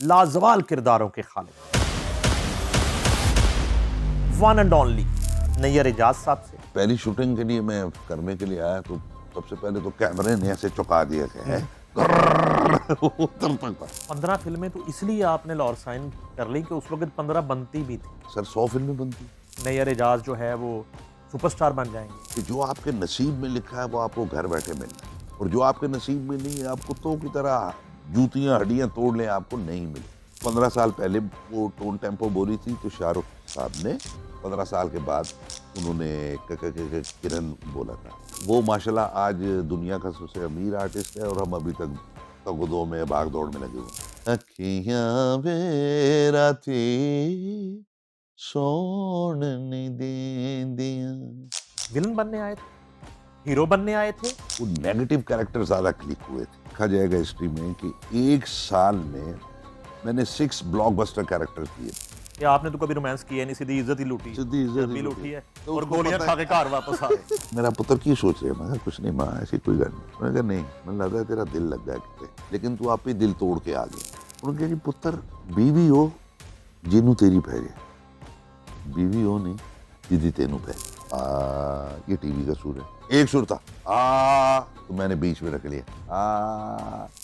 लाजवाल किरदारों के खालिक, one and only Nayyar Ejaz साहब से। पहली शूटिंग के लिए मैं करने के लिए आया तो सबसे पहले तो कैमरे ने ऐसे चौंका दिया कि है उधर तक था। 15 फिल्में तो इसलिए आपने लाहौर साइन कर ली कि उस वक्त 15 बनती भी थी। सर 100 फिल्में बनती नैयर एजाज जो है वो सुपरस्टार बन जाएंगे। कि जो आपके नसीब में लिखा है वो आपको घर बैठे मिलना है, और जो आपके नसीब में नहीं है आप कुत्तों की तरह जूतियां हड्डियां तोड़ लें आपको नहीं मिले। 15 साल पहले वो टोन टेम्पो बोली थी तो शाहरुख साहब ने 15 साल के बाद उन्होंने किरण बोला था। वो माशाल्लाह आज दुनिया का सबसे अमीर आर्टिस्ट है और हम अभी तक तगदों में भाग दौड़ में लगे हुए हैं। अखियां मेरा थी सोन नहीं दे दिया। विलन बनने आए थे, हीरो बनने आए थे। वो नेगेटिव कैरेक्टर ज्यादा क्लिक हुए थे। देखा जाएगा हिस्ट्री में कि एक साल में मैंने 6 ब्लॉकबस्टर कैरेक्टर किए। कि आपने तो कभी रोमांस किया नहीं, सीधी इज्जत ही लूटी, सीधी इज्जत ही लूटी है तो और उसको गोलियां पता खा है। के घर वापस आ गए। मेरा पुत्र की सोच रहे मैं कुछ नहीं माँ ऐसी कोई गल नहीं। मैंने कहा नहीं, मैंने लगता है तेरा दिल लग गया कितने, लेकिन तू आप ही दिल तोड़ के आ गया। उन्होंने कहा जी पुत्र बीवी हो जिन्नू तेरी पै जाए, बीवी हो नहीं जिदी तेनू पै। ये टीवी का सुर है, एक सुर था तो मैंने बीच में रख लिया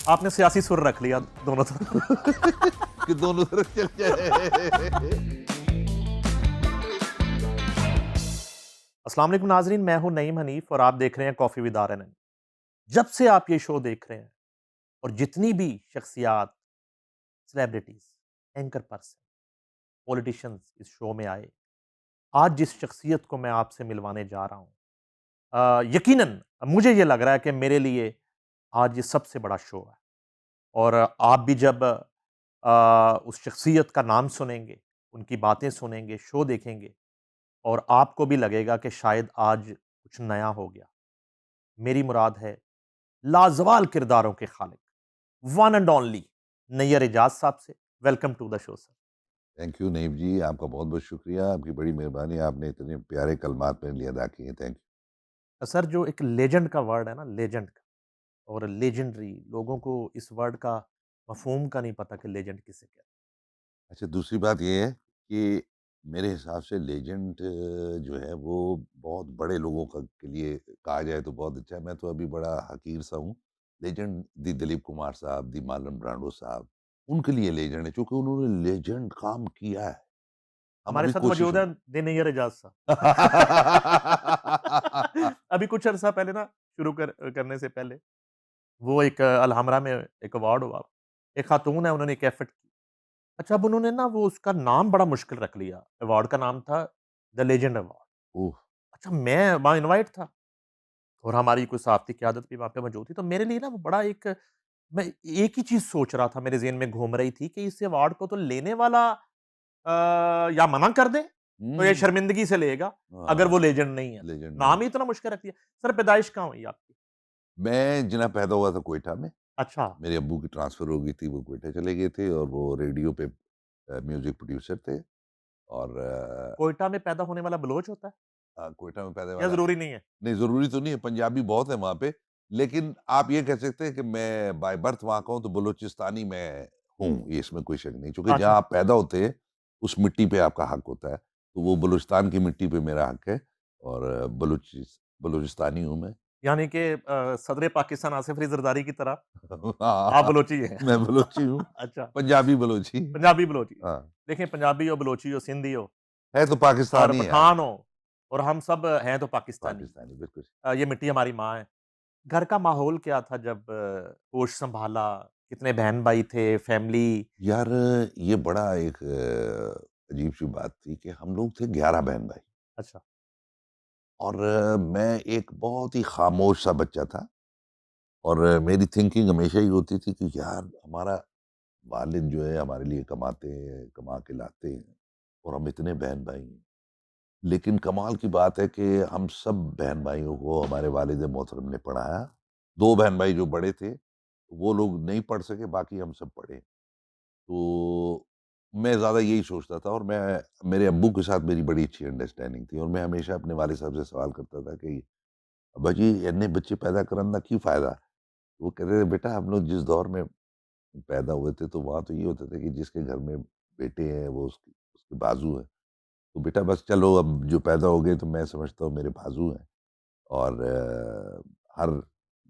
आपने सियासी सुर रख लिया दोनों तरफ। कि दोनों तरफ चल जाए। अस्सलाम वालेकुम नाजरीन, मैं हूं नईम हनीफ और आप देख रहे हैं कॉफी विद आर। जब से आप ये शो देख रहे हैं और जितनी भी शख्सियात, सेलिब्रिटीज, एंकर पर्सन, पॉलिटिशियंस इस शो में आए, आज जिस शख्सियत को मैं आपसे मिलवाने जा रहा हूं, यकीनन मुझे ये लग रहा है कि मेरे लिए आज ये सबसे बड़ा शो है। और आप भी जब उस शख्सियत का नाम सुनेंगे, उनकी बातें सुनेंगे, शो देखेंगे और आपको भी लगेगा कि शायद आज कुछ नया हो गया। मेरी मुराद है लाजवाल किरदारों के खालिक, one and only Nayyar Ejaz साहब से। Welcome to the show sir. Thank you Naeem ji, आपका बहुत बहुत शुक्रिया, आपकी बड़ी मेहरबानी, आपने इतने प्यारे कलमात मेरे लिए अदा किए। Thank you. सर, जो एक लेजेंड का वर्ड है ना, लेजेंड का और लेजेंडरी, लोगों को इस वर्ड का मफहूम का नहीं पता कि लेजेंड किसे कहते अच्छा, दूसरी बात ये है कि मेरे हिसाब से लेजेंड जो है वो बहुत बड़े लोगों का के लिए कहा जाए तो बहुत अच्छा है। मैं तो अभी बड़ा हकीर सा हूँ। लेजेंड दी दिलीप कुमार साहब, दी मार्लन ब्रांडो साहब, उनके लिए लेजेंड है क्योंकि उन्होंने लेजेंड काम किया है। हम हमारे अभी साथ कोशिश मौजूद है द नैयर एजाज साहब। अभी कुछ अरसा पहले ना, शुरू करने से पहले वो एक अलहमरा में एक अवार्ड हुआ। एक खातून है, उन्होंने एक एफर्ट की। अच्छा, अब उन्होंने ना वो उसका नाम बड़ा मुश्किल रख लिया। अवार्ड का नाम था द लेजेंड अवार्ड। ओह! अच्छा, मैं वहाँ इनवाइट था और हमारी कोई सहाफ़ती क़यादत भी वहाँ पे मौजूद थी। तो मेरे लिए ना वो बड़ा एक, मैं एक ही चीज़ सोच रहा था, मेरे ज़हन में घूम रही थी कि इस अवार्ड को तो लेने वाला या मना कर दे, तो ये हुँ, शर्मिंदगी से लेगा, अगर हाँ, वो लेजेंड नहीं है। लेजेंड नहीं नाम है। ही इतना मुश्किल रख दिया। सर, पैदाइश कहाँ हुई आपकी? मैं जना पैदा हुआ था क्वेटा में। अच्छा, मेरे अब्बू की ट्रांसफ़र हो गई थी, वो क्वेटा चले गए थे और वो रेडियो पे म्यूज़िक प्रोड्यूसर थे और कोयटा में पैदा होने वाला बलोच होता है क्वेटा में पैदा या वाला ज़रूरी नहीं है? नहीं, ज़रूरी तो नहीं है, पंजाबी बहुत है वहाँ पे, लेकिन आप ये कह सकते हैं कि मैं बाय बर्थ वहाँ का हूँ, तो बलूचिस्तानी मैं हूँ, ये इसमें कोई शक नहीं। क्योंकि जहाँ अच्छा, आप पैदा होते हैं, उस मिट्टी पे आपका हक होता है। तो वो बलूचिस्तान की मिट्टी पे मेरा हक है और बलूचिस्तानी हूँ मैं। यानी कि सदर पाकिस्तान आसिफ अली ज़रदारी की तरह आप हाँ, बलोची हैं। मैं बलूची हूँ, अच्छा, पंजाबी बलूची। पंजाबी बलोची। हाँ, देखें, पंजाबी हो, बलोची हो, सिंधी हो है तो और पाकिस्तानी है आप, पठान हो, और हम सब हैं तो पाकिस्तानी। पाकिस्तानी बिल्कुल। ये मिट्टी हमारी माँ है। घर का माहौल क्या था जब होश सँभाला? कितने बहन-भाई थे, फैमिली? यार, ये बड़ा एक अजीब-सी बात थी कि हम लोग थे 11 बहन-भाई अच्छा, और मैं एक बहुत ही खामोश सा बच्चा था और मेरी थिंकिंग हमेशा ही होती थी कि यार हमारा वालिद जो है हमारे लिए कमाते हैं, कमा के लाते हैं और हम इतने बहन-भाई हैं। लेकिन कमाल की बात है कि हम सब बहन-भाइयों को हमारे वालिद मोहतरम ने पढ़ाया। 2 बहन-भाई जो बड़े थे, वो लोग नहीं पढ़ सके, बाकी हम सब पढ़े। तो मैं ज़्यादा यही सोचता था और मैं मेरे अब्बू के साथ मेरी बड़ी अच्छी अंडरस्टैंडिंग थी और मैं हमेशा अपने वालिद साहब से सवाल करता था कि अब्बा जी इन्ने बच्चे पैदा करन दा की फ़ायदा? वो कहते थे बेटा हम लोग जिस दौर में पैदा हुए थे, तो वहाँ तो ये होता था कि जिसके घर में बेटे हैं वो उसके उसके बाजू हैं। तो बेटा बस चलो, अब जो पैदा हो गए तो मैं समझता हूँ मेरे बाजू हैं। और हर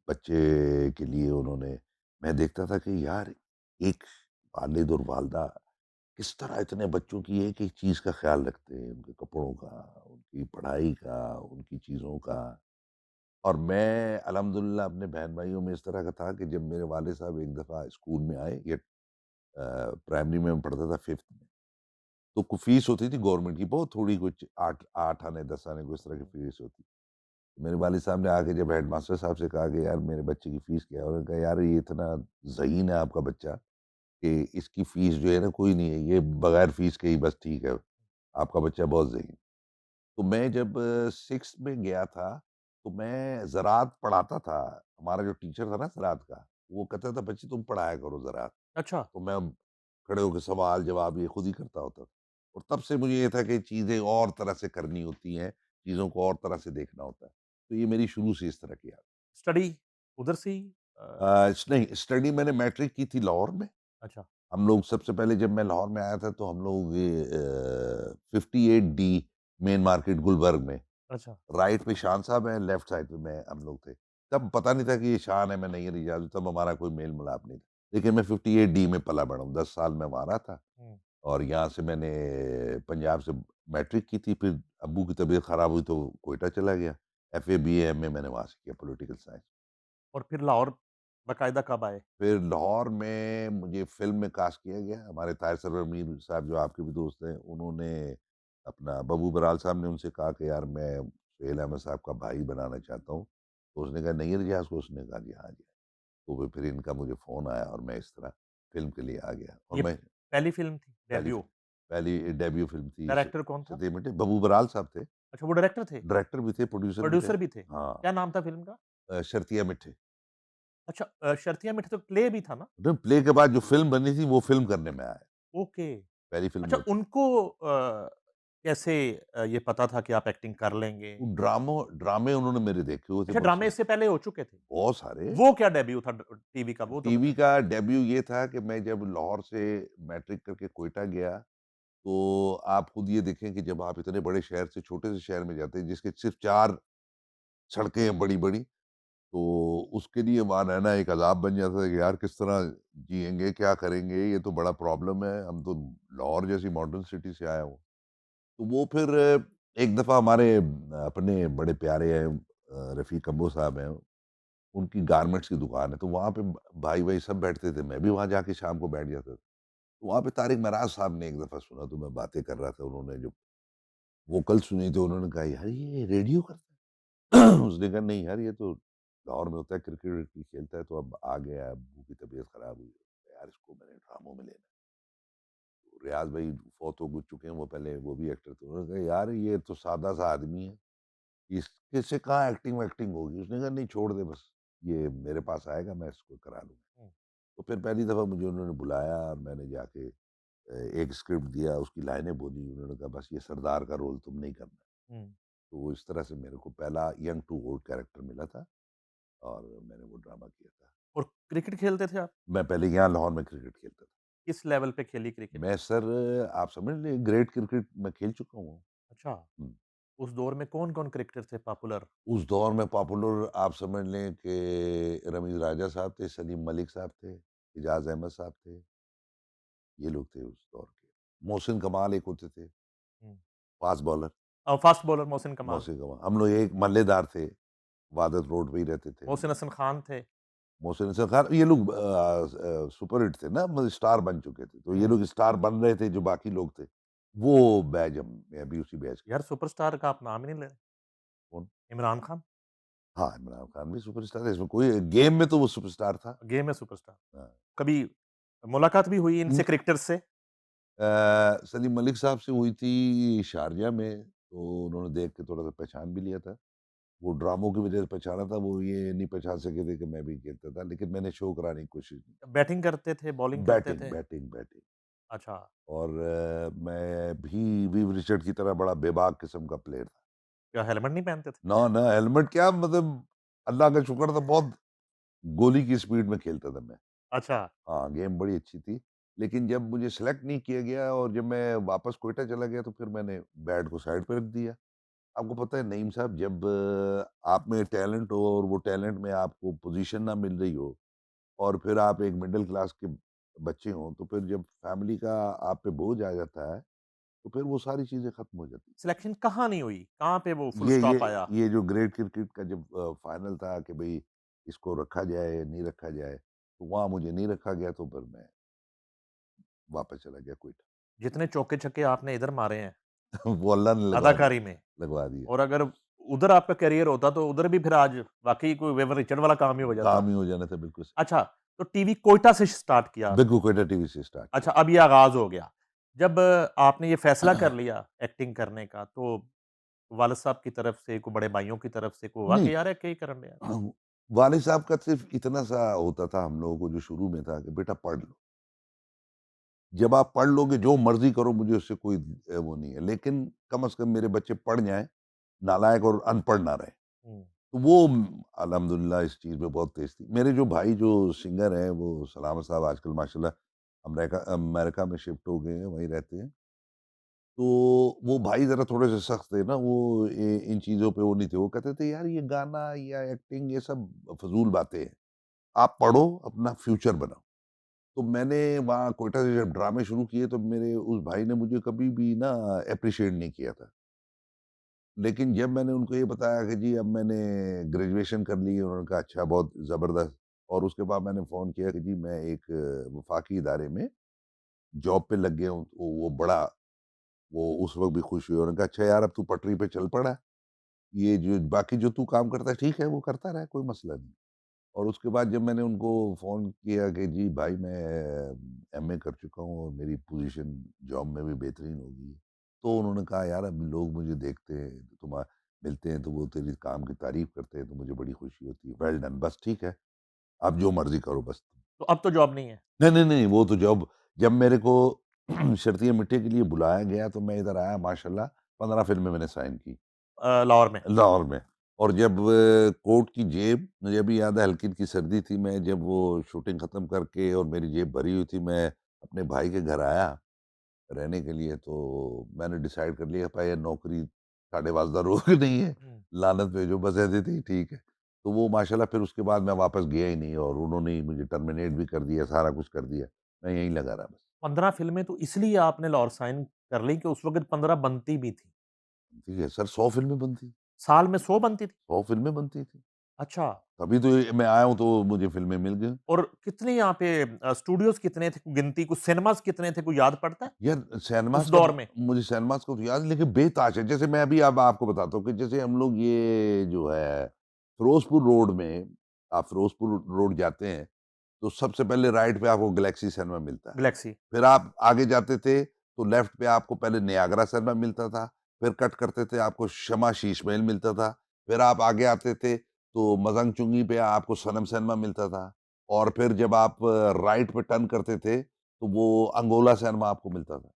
बच्चे के लिए उन्होंने, मैं देखता था कि यार एक वालिद और वालदा किस तरह इतने बच्चों की एक-एक चीज़ का ख़्याल रखते हैं, उनके कपड़ों का, उनकी पढ़ाई का, उनकी चीज़ों का। और मैं अल्हम्दुलिल्लाह अपने बहन-भाइयों में इस तरह का था कि जब मेरे वालिद साहब एक दफ़ा स्कूल में आए, ये प्राइमरी में मैं पढ़ता था 5th में, तो फ़ीस होती थी गवर्नमेंट की, बहुत थोड़ी, कुछ 8 8 आने 10 आने को इस तरह की फ़ीस होती। मेरे वालिद साहब ने आके जब हेडमास्टर साहब से कहा कि यार मेरे बच्चे की फ़ीस क्या है? उन्होंने कहा यार ये इतना ज़हीन है आपका बच्चा कि इसकी फ़ीस जो है ना कोई नहीं है, ये बगैर फ़ीस के ही बस ठीक है, आपका बच्चा बहुत ज़हीन। तो मैं जब 6th में गया था, तो मैं ज़राअत पढ़ाता था। हमारा जो टीचर था ना ज़राअत का, वो कहता था बच्चे तुम पढ़ाया करो ज़राअत। अच्छा। तो मैं अब खड़े होके सवाल-जवाब ये खुद ही करता होता था। और तब से मुझे ये था कि चीज़ें और तरह से करनी होती हैं, चीज़ों को और तरह से देखना होता है। तो ये मेरी शुरू से इस तरह की आदत। स्टडी उधर से ही नहीं, स्टडी मैंने मैट्रिक की थी लाहौर में। अच्छा, हम लोग सबसे पहले जब मैं लाहौर में आया था तो हम लोग ये 58 डी मेन मार्केट गुलबर्ग में, अच्छा। राइट पे शान साहब हैं, लेफ्ट साइड पे मैं हम लोग थे। तब पता नहीं था कि ये शान है, मैं नैयर इजाज़ हूँ, तब हमारा कोई मेल-मिलाप नहीं था। लेकिन मैं 58 डी में पला-बड़ा हूँ, 10 साल मैं वहाँ रहा था। हुँ। और यहाँ से मैंने पंजाब से मैट्रिक की थी, फिर अब्बू की तबीयत ख़राब हुई तो क्वेटा चला गया। एफए, बीए, एमए मैंने वहाँ से किया, पॉलिटिकल साइंस। और फिर लाहौर बाकायदा कब आए? फिर लाहौर में मुझे फ़िल्म में कास्ट किया गया। हमारे ताहिर सरवर मीर साहब जो आपके भी दोस्त हैं, उन्होंने अपना बबू बराल साहब ने उनसे कहा कि यार मैं सुहेल अहमद साहब का भाई बनाना चाहता हूँ। तो उसने कहा नैयर रियाज़ को? उसने कहा जी हाँ जी। तो फिर इनका मुझे फ़ोन आया और मैं इस तरह फ़िल्म के लिए आ गया। और ये मैं पहली फ़िल्म थी, पहली डेब्यू। पहली डेब्यू फ़िल्म थी डायरेक्टर कौन था? सत्यम मिट्टी, बबू बराल साहब थे। अच्छा, वो डायरेक्टर थे, डायरेक्टर भी थे, प्रोड्यूसर भी थे। प्रोड्यूसर भी थे। हाँ, क्या नाम था फ़िल्म का? शर्तिया मिट्टी। अच्छा, शर्तिया मीठे तो प्ले भी था ना? फिर प्ले के बाद जो फ़िल्म बनी थी, वो फ़िल्म करने में आया। ओके। पहली फ़िल्म अच्छा, वो थी। उनको कैसे ये पता था कि आप एक्टिंग कर लेंगे? वो ड्रामे उन्होंने मेरे देखे हुए थे अच्छा, बहुत ड्रामे सारे। इससे पहले हो चुके थे। बहुत सारे। वो क्या डेब्यू था टीवी का, वो तो टीवी बताइए? का डेब्यू ये था कि मैं जब लाहौर से मैट्रिक करके क्वेटा गया, तो आप खुद ये देखें कि जब आप इतने बड़े शहर से छोटे से शहर में जाते हैं, जिसके सिर्फ़ 4 सड़कें हैं बड़ी-बड़ी, तो उसके लिए वहाँ रहना एक अज़ाब बन जाता है कि यार किस तरह जिएँगे, क्या करेंगे? ये तो बड़ा प्रॉब्लम है। हम तो लाहौर जैसी मॉडर्न सिटी से आए हूँ। तो वो फिर एक दफ़ा हमारे अपने बड़े प्यारे हैं, रफ़ीक अब्बू साहब हैं, उनकी गारमेंट्स की दुकान है, तो वहाँ पे भाई-वाई सब बैठते थे, मैं भी वहाँ जाके शाम को बैठ जाता था। तो वहाँ पे तारिक महराज साहब ने एक दफ़ा सुना, तो मैं बातें कर रहा था, उन्होंने जो वोकल सुनी तो उन्होंने कहा, "यार ये रेडियो करता है?" उसने कहा, "नहीं यार, ये तो लाहौर में होता है, क्रिकेट-विकेट खेलता है, तो अब आ गया है, अब्बू की तबीयत ख़राब हुई है, यार इसको मैंने ड्रामों में लेना है।" तो रियाज़ भाई फ़ौत हो चुके हैं, वो पहले वो भी एक्टर थे। उन्होंने कहा, "यार ये तो सादा-सा आदमी है, इसके से कहाँ एक्टिंग-वैक्टिंग होगी?" उसने कहा, "नहीं छोड़ दे बस, ये मेरे पास आएगा, मैं इसको करा लूँगा।" हुँ, तो फिर पहली दफ़ा मुझे उन्होंने बुलाया और मैंने जाके एक स्क्रिप्ट दिया, उसकी लाइनें बोली। उन्होंने कहा, "बस ये सरदार का रोल तुम नहीं करना है।" हुँ। तो इस तरह से मेरे को पहला यंग टू ओल्ड कैरेक्टर मिला था और मैंने वो ड्रामा किया था। और क्रिकेट खेलते थे आप? मैं पहले यहाँ लाहौर में क्रिकेट खेलता था। किस लेवल पे खेली क्रिकेट? मैं सर, आप समझ लें ग्रेड क्रिकेट मैं खेल चुका हूँ। अच्छा, हुँ। उस दौर में कौन-कौन क्रिकेटर थे पॉपुलर? उस दौर में पॉपुलर आप समझ लें कि रमीज़ राजा साहब थे, सलीम मलिक साहब थे, इजाज़ अहमद साहब थे, ये लोग थे उस दौर के। मोहसिन कमाल एक होते थे, हुँ। Fast bowler, fast bowler Mohsin Kamal, Mohsin कमाल। हम लोग एक मल्लेदार थे, वादत रोड पे ही रहते थे हम मोहसिन लोग। हसन खान थे। मोहसिन हसन खान, ये लोग सुपर हिट थे ना, मतलब स्टार बन चुके थे। तो ये हुँ। लोग स्टार बन रहे थे, जो बाकी लोग थे। वो बैच हम मैं भी उसी बैच का यार सुपरस्टार का आप नाम ही नहीं ले रहे। कौन? इमरान खान, हाँ, इमरान खान भी सुपरस्टार है, इसमें कोई गेम में तो वो सुपरस्टार था। गेम में सुपरस्टार। हाँ। कभी मुलाकात भी हुई इनसे क्रिकेटर्स से? सलीम मलिक साहब से हुई थी शारजाह में, तो उन्होंने देख के थोड़ा-सा पहचान भी लिया था। वो ड्रामों की वजह से पहचाना था, वो ये नहीं पहचान सके थे कि मैं भी खेलता था, लेकिन मैंने शो कराने की कोशिश की। बैटिंग करते थे, बॉलिंग करते बैटिंग, थे? Batting, batting. अच्छा, और मैं भी विव रिचर्ड की तरह बड़ा बेबाक किस्म का प्लेयर था। क्या हेलमेट नहीं पहनते थे? ना, ना हेलमेट क्या, मतलब अल्लाह का शुक्र था, बहुत गोली की स्पीड में खेलता था मैं। अच्छा। हाँ, गेम बड़ी अच्छी थी। लेकिन जब मुझे सेलेक्ट नहीं किया गया और जब मैं वापस क्वेटा चला गया तो फिर मैंने बैट को साइड पे रख दिया। आपको पता है नईम साहब, जब आप में टैलेंट हो और वो टैलेंट में आपको पोज़ीशन ना मिल रही हो और फिर आप एक मिडल क्लास के बच्चे हों, तो फिर जब फैमिली का आप पे बोझ आ जाता है, तो फिर वो सारी चीज़ें खत्म हो जाती हैं। सिलेक्शन कहाँ नहीं हुई? कहाँ पे वो फुल ये ये स्टॉप आया? ये जो ग्रेट क्रिकेट का जब फाइनल था कि भई इसको रखा जाए या नहीं रखा जाए, तो वहाँ मुझे नहीं रखा गया तो फिर मैं वापस चला गया क्विट। जितने चौके-छक्के आपने इधर मारे हैं, वो अल्लाह ने अदाकारी में, लगवा दिए। और अगर उधर आपका करियर होता तो उधर भी फिर आज वाक़ई कोई वेवर रिचर्ड वाला काम ही हो जाता। काम ही हो जाना था बिल्कुल सही। अच्छा, तो टीवी कोयटा से स्टार्ट किया आपने। बिल्कुल क्वेटा टीवी से स्टार्ट अच्छा, किया। अब ये आगाज़ हो गया। जब आपने ये फैसला कर लिया एक्टिंग करने का, तो वालिद साहब की तरफ से, कोई बड़े भाइयों की तरफ से कोई हुआ नहीं, कि यार, क्या ही करन डया? वालिद साहब का सिर्फ़ इतना सा होता था हम लोगों को जो शुरू में था कि बेटा पढ़ लो। जब आप पढ़ लोगे जो मर्ज़ी करो मुझे उससे कोई वो नहीं है। लेकिन कम से कम मेरे बच्चे पढ़ जाएँ, नालायक और अनपढ़ ना रहें। हुँ, तो वो अल्हम्दुलिल्लाह इस चीज़ में बहुत तेज़ थी। मेरे जो भाई जो सिंगर हैं वो सलामत साहब आजकल माशाल्लाह अमेरिका में शिफ्ट हो गए हैं, वहीं रहते हैं। तो वो भाई ज़रा थोड़े-से सख्त थे ना, वो इन चीज़ों पे वो नहीं थे। वो कहते थे यार ये गाना या एक्टिंग ये सब फ़िज़ूल बातें हैं। आप पढ़ो, अपना फ्यूचर बनाओ। तो मैंने वहाँ क्वेटा से जब ड्रामे शुरू किए तो मेरे उस भाई ने मुझे कभी भी ना एप्रिशिएट नहीं किया था। लेकिन जब मैंने उनको ये बताया कि जी अब मैंने ग्रेजुएशन कर ली है, उन्होंने कहा अच्छा बहुत ज़बरदस्त। और उसके बाद मैंने फ़ोन किया कि जी मैं एक वफ़ाकी इदारे में जॉब पे लग गया हूँ। तो वो बड़ा वो उस वक़्त भी खुश हुए। उन्होंने कहा अच्छा यार अब तू पटरी पे चल पड़ा। ये जो बाकी जो तू काम करता है ठीक है, वो करता रहे, कोई मसला नहीं। और उसके बाद जब मैंने उनको फ़ोन किया कि जी भाई मैं एमए कर चुका हूँ और मेरी पोज़ीशन जॉब में भी बेहतरीन हो गई है। तो उन्होंने कहा यार अब लोग मुझे देखते हैं, मिलते हैं तो वो तेरी काम की तारीफ़ करते हैं तो मुझे बड़ी खुशी होती है। वेल डन बस ठीक है, आप जो मर्ज़ी करो बस। तो अब तो जॉब नहीं है नहीं, नहीं, नहीं, वो तो जब जब मेरे को शर्तिया मिट्टी के लिए बुलाया गया तो मैं इधर आया माशाल्लाह 15 फ़िल्में मैंने साइन की। लाहौर में। लाहौर में। और जब कोट की जेब मुझे अभी याद है हल्की-हल्की सर्दी थी, मैं जब वो शूटिंग ख़त्म करके और मेरी जेब भरी हुई थी, मैं अपने भाई के घर आया रहने के लिए, तो मैंने डिसाइड कर लिया भाई ये नौकरी साढ़े वाजदा रोज़ नहीं है, हुँ। लानत भेजो बस ऐसे थी ठीक है। तो वो माशाल्लाह फिर उसके बाद मैं वापस गया ही नहीं और उन्होंने ही मुझे टर्मिनेट भी कर दिया, सारा कुछ कर दिया। मैं यहीं लगा रहा बस। 15 फ़िल्में तो इसलिए आपने लाहौर साइन कर ली कि उस वक़्त 15 बनती भी थी। ठीक है सर 100 फ़िल्में बनती, साल में 100 बनती थी? 100 फ़िल्में बनती थी। अच्छा। तभी तो ये मैं आया हूँ तो मुझे फ़िल्में मिल गई। और कितने यहाँ पे स्टूडियोज़ कितने थे? गिनती कुछ सिनेमाज़ कितने थे? कोई याद पड़ता है? यार उस सिनेमाज़ का दौर में? मुझे सिनेमाज़ का तो याद है लेकिन बेताज है। जैसे मैं अभी अब आपको बताता हूँ कि जैसे हम लोग ये जो है फ़िरोज़पुर रोड में आप फ़िरोज़पुर रोड जाते हैं, तो सबसे पहले राइट पे आपको गैलेक्सी सिनेमा मिलता है। गैलेक्सी। फिर आप आगे जाते थे तो लेफ्ट पे आपको पहले नियाग्रा सिनेमा मिलता था, फिर कट करते थे आपको शमा शीश महल मिलता था, फिर आप आगे आते थे तो मजंग चुंगी पे आपको सनम सिनेमा मिलता था और फिर जब आप राइट पे टर्न करते थे, तो वो अंगोला सिनेमा आपको मिलता था।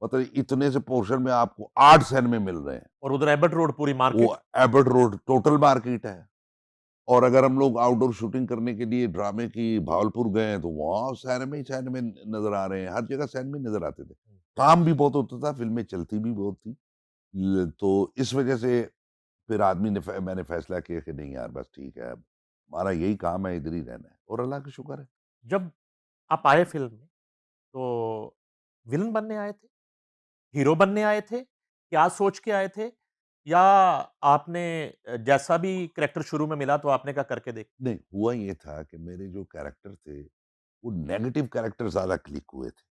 मतलब इतने से पोर्शन में आपको 8 सिनेमे मिल रहे हैं। और उधर एबट रोड पूरी वो market. Abbott road total market है। और अगर हम लोग आउटडोर शूटिंग करने के लिए ड्रामे की भावलपुर गए हैं, तो वहाँ सिनेमे ही सिनेमे नज़र आ रहे हैं, हर जगह सिनेमे नज़र आते थे। काम भी बहुत होता था, फ़िल्में चलती भी बहुत थी। ल तो इस वज़ह से फिर आदमी ने मैंने फ़ैसला किया कि नहीं यार बस ठीक है अब, हमारा यही काम है, इधर ही रहना है और अल्लाह का शुक्र है। जब आप आए फ़िल्म में, तो विलेन बनने आए थे? हीरो बनने आए थे? क्या सोच के आए थे? या आपने जैसा भी कैरेक्टर शुरू में मिला तो आपने कहा करके देख। नहीं, हुआ ये था कि मेरे जो कैरेक्टर थे, वो नेगेटिव कैरेक्टर ज़्यादा क्लिक हुए थे।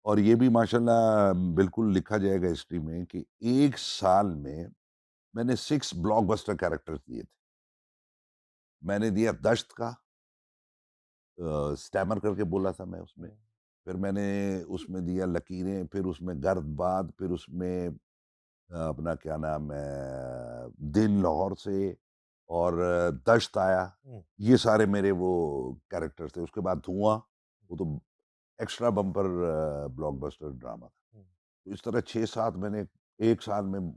और ये भी माशाल्लाह बिल्कुल लिखा जाएगा हिस्ट्री में कि 1 साल में मैंने 6 ब्लॉकबस्टर कैरेक्टर्स दिए थे। मैंने दिया दश्त का स्टैमर करके बोला था मैं उसमें। हुँ। फिर मैंने उसमें दिया लकीरें, फिर उसमें गर्दबाद, फिर उसमें अपना क्या नाम है दिन लाहौर से और दश्त आया। हुँ, ये सारे मेरे वो कैरेक्टर्स थे। उसके बाद धुआँ, वो तो एक्स्ट्रा बम्पर ब्लॉकबस्टर ड्रामा था। हुँ। तो इस तरह 6-7 मैंने 1 साल में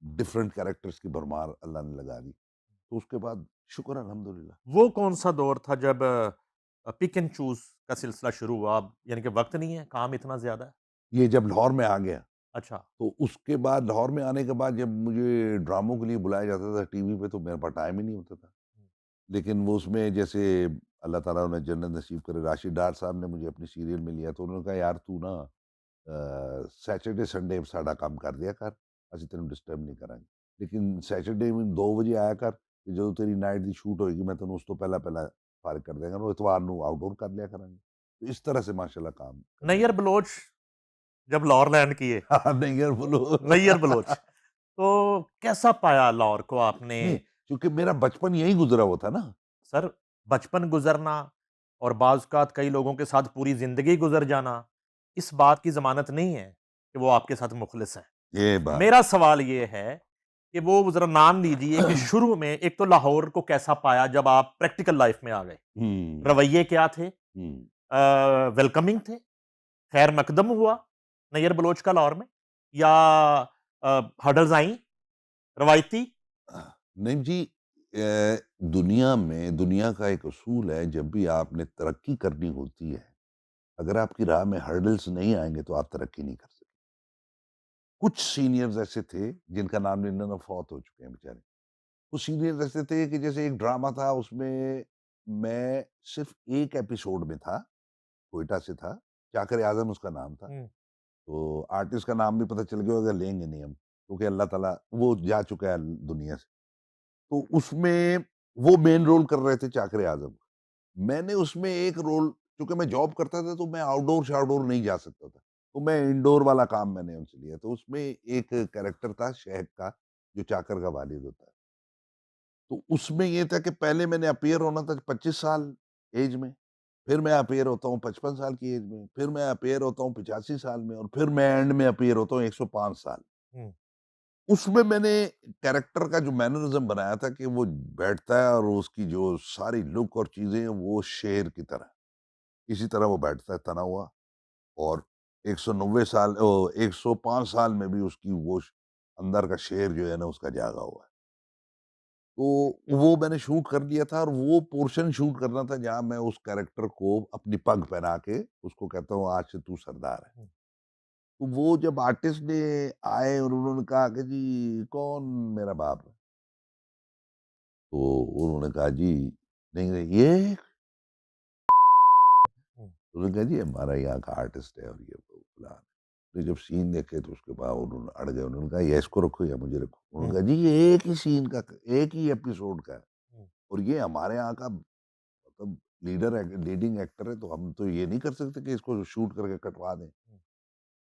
डिफरेंट कैरेक्टर्स की भरमार अल्लाह ने लगा दी। तो उसके बाद शुक्र अल्हम्दुलिल्लाह। वो कौन-सा दौर था जब पिक एंड चूज़ का सिलसिला शुरू हुआ अब यानी कि वक़्त नहीं है, काम इतना ज़्यादा है? ये जब लाहौर में आ गया, अच्छा। तो उसके बाद लाहौर में आने के बाद जब मुझे ड्रामों के लिए बुलाया जाता था टीवी पे, तो मेरे पास टाइम ही नहीं होता था। हुँ, लेकिन वो उसमें जैसे अल्लाह ताला उन्हें जन्नत नसीब करे, राशिद डार साहब ने मुझे अपनी सीरियल में लिया, तो उन्होंने कहा, "यार तू ना सैटरडे संडे साडा काम कर दिया कर, ਅਸੀਂ ਤੈਨੂੰ डिस्टर्ब नहीं करांगे। लेकिन सैटरडे में 2 ਵਜੇ ਆਇਆ ਕਰ, ਤੇ ਜਦੋਂ ਤੇਰੀ ਨਾਈਟ ਦੀ ਸ਼ੂਟ ਹੋਏਗੀ ਮੈਂ ਤੈਨੂੰ ਉਸ ਤੋਂ ਪਹਿਲਾਂ-ਪਹਿਲਾਂ ਫਾਰਿਗ ਕਰ ਦਿਆਂ ਕਰਾਂਗਾ, इतवार ਨੂੰ आउटडोर कर लिया करांगे। तो इस तरह से माशाल्लाह काम करने नैयर लगा। बलोच जब लाहौर लैंड किए, हाँ, नहीं यार बोलो। नैयर बलोच, तो कैसा पाया लाहौर को आपने? नहीं, क्योंकि मेरा बचपन यहीं गुज़रा हुआ था ना। सर, बचपन गुज़रना और बाज़ औक़ात कई लोगों के साथ पूरी ज़िंदगी गुज़र जाना, इस बात की ज़मानत नहीं है कि वो आपके साथ मुख़लिस हैं। ये बात मेरा सवाल ये है कि वो ज़रा नाम लीजिए कि शुरू में एक तो लाहौर को कैसा पाया जब आप प्रैक्टिकल लाइफ़ में आ गए? हुँ, रवैये क्या थे? हुँ। वेलकमिंग थे? खैर मकदम हुआ नैयर बलोच का लाहौर में? या हर्डल्स आईं रवायती? नहीं जी, दुनिया में दुनिया का एक उसूल है, जब भी आपने तरक्की करनी होती है, अगर आपकी राह में हर्डल्स नहीं आएँगे तो आप तरक्की नहीं कर सकते। कुछ सीनियर्स ऐसे थे जिनका नाम लेना ना फौत हो चुके हैं बेचारे। कुछ सीनियर्स ऐसे थे कि जैसे एक ड्रामा था, उसमें मैं सिर्फ़ 1 एपिसोड में था, क्वेटा से था, चाकर-ए-आज़म उसका नाम था। हुँ, तो आर्टिस्ट का नाम भी पता चल गया होगा, लेंगे नहीं हम, क्योंकि अल्लाह ताला वो जा चुका है दुनिया से। तो उसमें वो मेन रोल कर रहे थे चाकर-ए-आज़म। मैंने उसमें एक रोल, चूँकि मैं जॉब करता था तो मैं आउटडोर-शाउटडोर नहीं जा सकता था। तो मैं इंडोर वाला काम मैंने उनसे लिया। तो उसमें एक कैरेक्टर था शहद का, जो चाकर का वालिद होता है। तो उसमें ये था कि पहले मैंने अपीयर होना था 25 साल ऐज में, फिर मैं अपीयर होता हूँ 55 साल की ऐज में, फिर मैं अपीयर होता हूँ 85 साल में, और फिर मैं एंड में अपीयर होता हूँ 105 साल। हुँ, उसमें मैंने कैरेक्टर का जो मैनरिज़्म बनाया था कि वो बैठता है और उसकी जो सारी लुक और चीज़ें हैं वो शेर की तरह, इसी तरह वो बैठता है तना हुआ, और 190 साल 105 साल में भी उसकी वो अंदर का शेर जो है ना उसका जागा हुआ है। तो वो मैंने शूट कर लिया था, और वो पोर्शन शूट करना था जहाँ मैं उस कैरेक्टर को अपनी पग पहना के उसको कहता हूँ, आज से तू सरदार है। हुँ, तो वो जब आर्टिस्ट ने आए और उन्होंने कहा कि जी कौन मेरा बाप है? तो उन्होंने कहा जी, नहीं, नहीं ये, हुँ, उन्होंने कहा जी हमारा यहाँ का आर्टिस्ट है और ये वो फलाना। तो जब सीन देखे तो उसके बाद उन्होंने अड़ गए, उन्होंने कहा ये इसको रखो या मुझे रखो? उन्होंने हुँ, कहा जी ये एक ही सीन का, एक ही एपिसोड का है, हुँ, और ये हमारे यहाँ का मतलब लीडिंग एक्टर है, तो हम तो ये नहीं कर सकते कि इसको शूट करके कटवा दें। हुँ,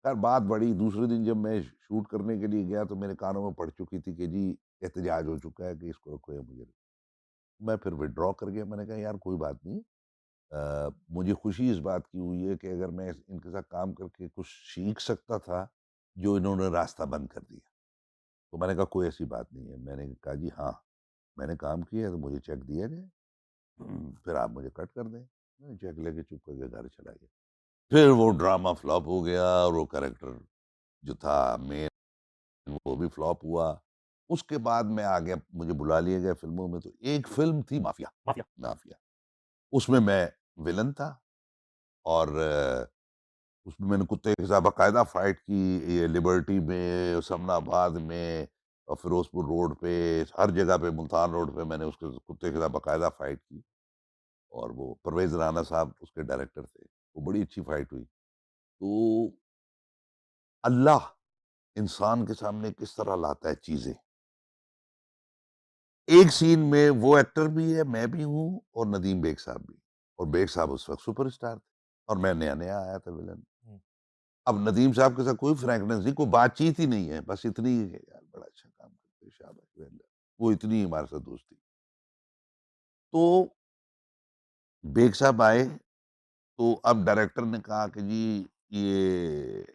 खैर बात बढ़ी, दूसरे दिन जब मैं शूट करने के लिए गया तो मेरे कानों में पड़ चुकी थी कि जी एहतजाज हो चुका है कि इसको रखो या मुझे रखो। मैं फिर विथड्रॉ कर गया, मैंने कहा यार कोई बात नहीं। मुझे खुशी इस बात की हुई है कि अगर मैं इनके साथ काम करके कुछ सीख सकता था, जो इन्होंने रास्ता बंद कर दिया। तो मैंने कहा कोई ऐसी बात नहीं है। मैंने कहा जी हाँ, मैंने काम किया है तो मुझे चेक दिया जाए। फिर आप मुझे कट कर दें। मैं चेक लेके चुप करके घर चला गया। फिर वो ड्रामा फ्लॉप हो गया और वो कैरेक्टर जो था मेन, वो भी फ्लॉप हुआ। उसके बाद मैं आ गया, मुझे बुला लिया गया फ़िल्मों में, तो एक फ़िल्म थी माफ़िया, माफ़िया। माफ़िया। उसमें मैं विलेन था, और उसमें मैंने कुत्ते के साथ बाकायदा फ़ाइट की, ये लिबर्टी में, समनाबाद में और फ़िरोज़पुर रोड पे, हर जगह पे, मुल्तान रोड पे मैंने उसके कुत्ते के साथ बाकायदा फ़ाइट की, और वो परवेज़ राना साहब उसके डायरेक्टर थे। वो बड़ी अच्छी फ़ाइट हुई। तो अल्लाह इंसान के सामने किस तरह लाता है चीज़ें। एक सीन में वो एक्टर भी है, मैं भी हूँ और नदीम बेग साहब भी। और बेग साहब उस वक़्त सुपरस्टार थे और मैं नया-नया आया था विलेन। हुँ, अब नदीम साहब के साथ कोई फ्रैंकनेस नहीं, कोई बातचीत ही नहीं है, बस इतनी ही है, यार बड़ा अच्छा काम करते हो, शाबाश, वेल डन। वो इतनी ही हमारे साथ दोस्ती। तो बेग साहब आए, तो अब डायरेक्टर ने कहा कि जी ये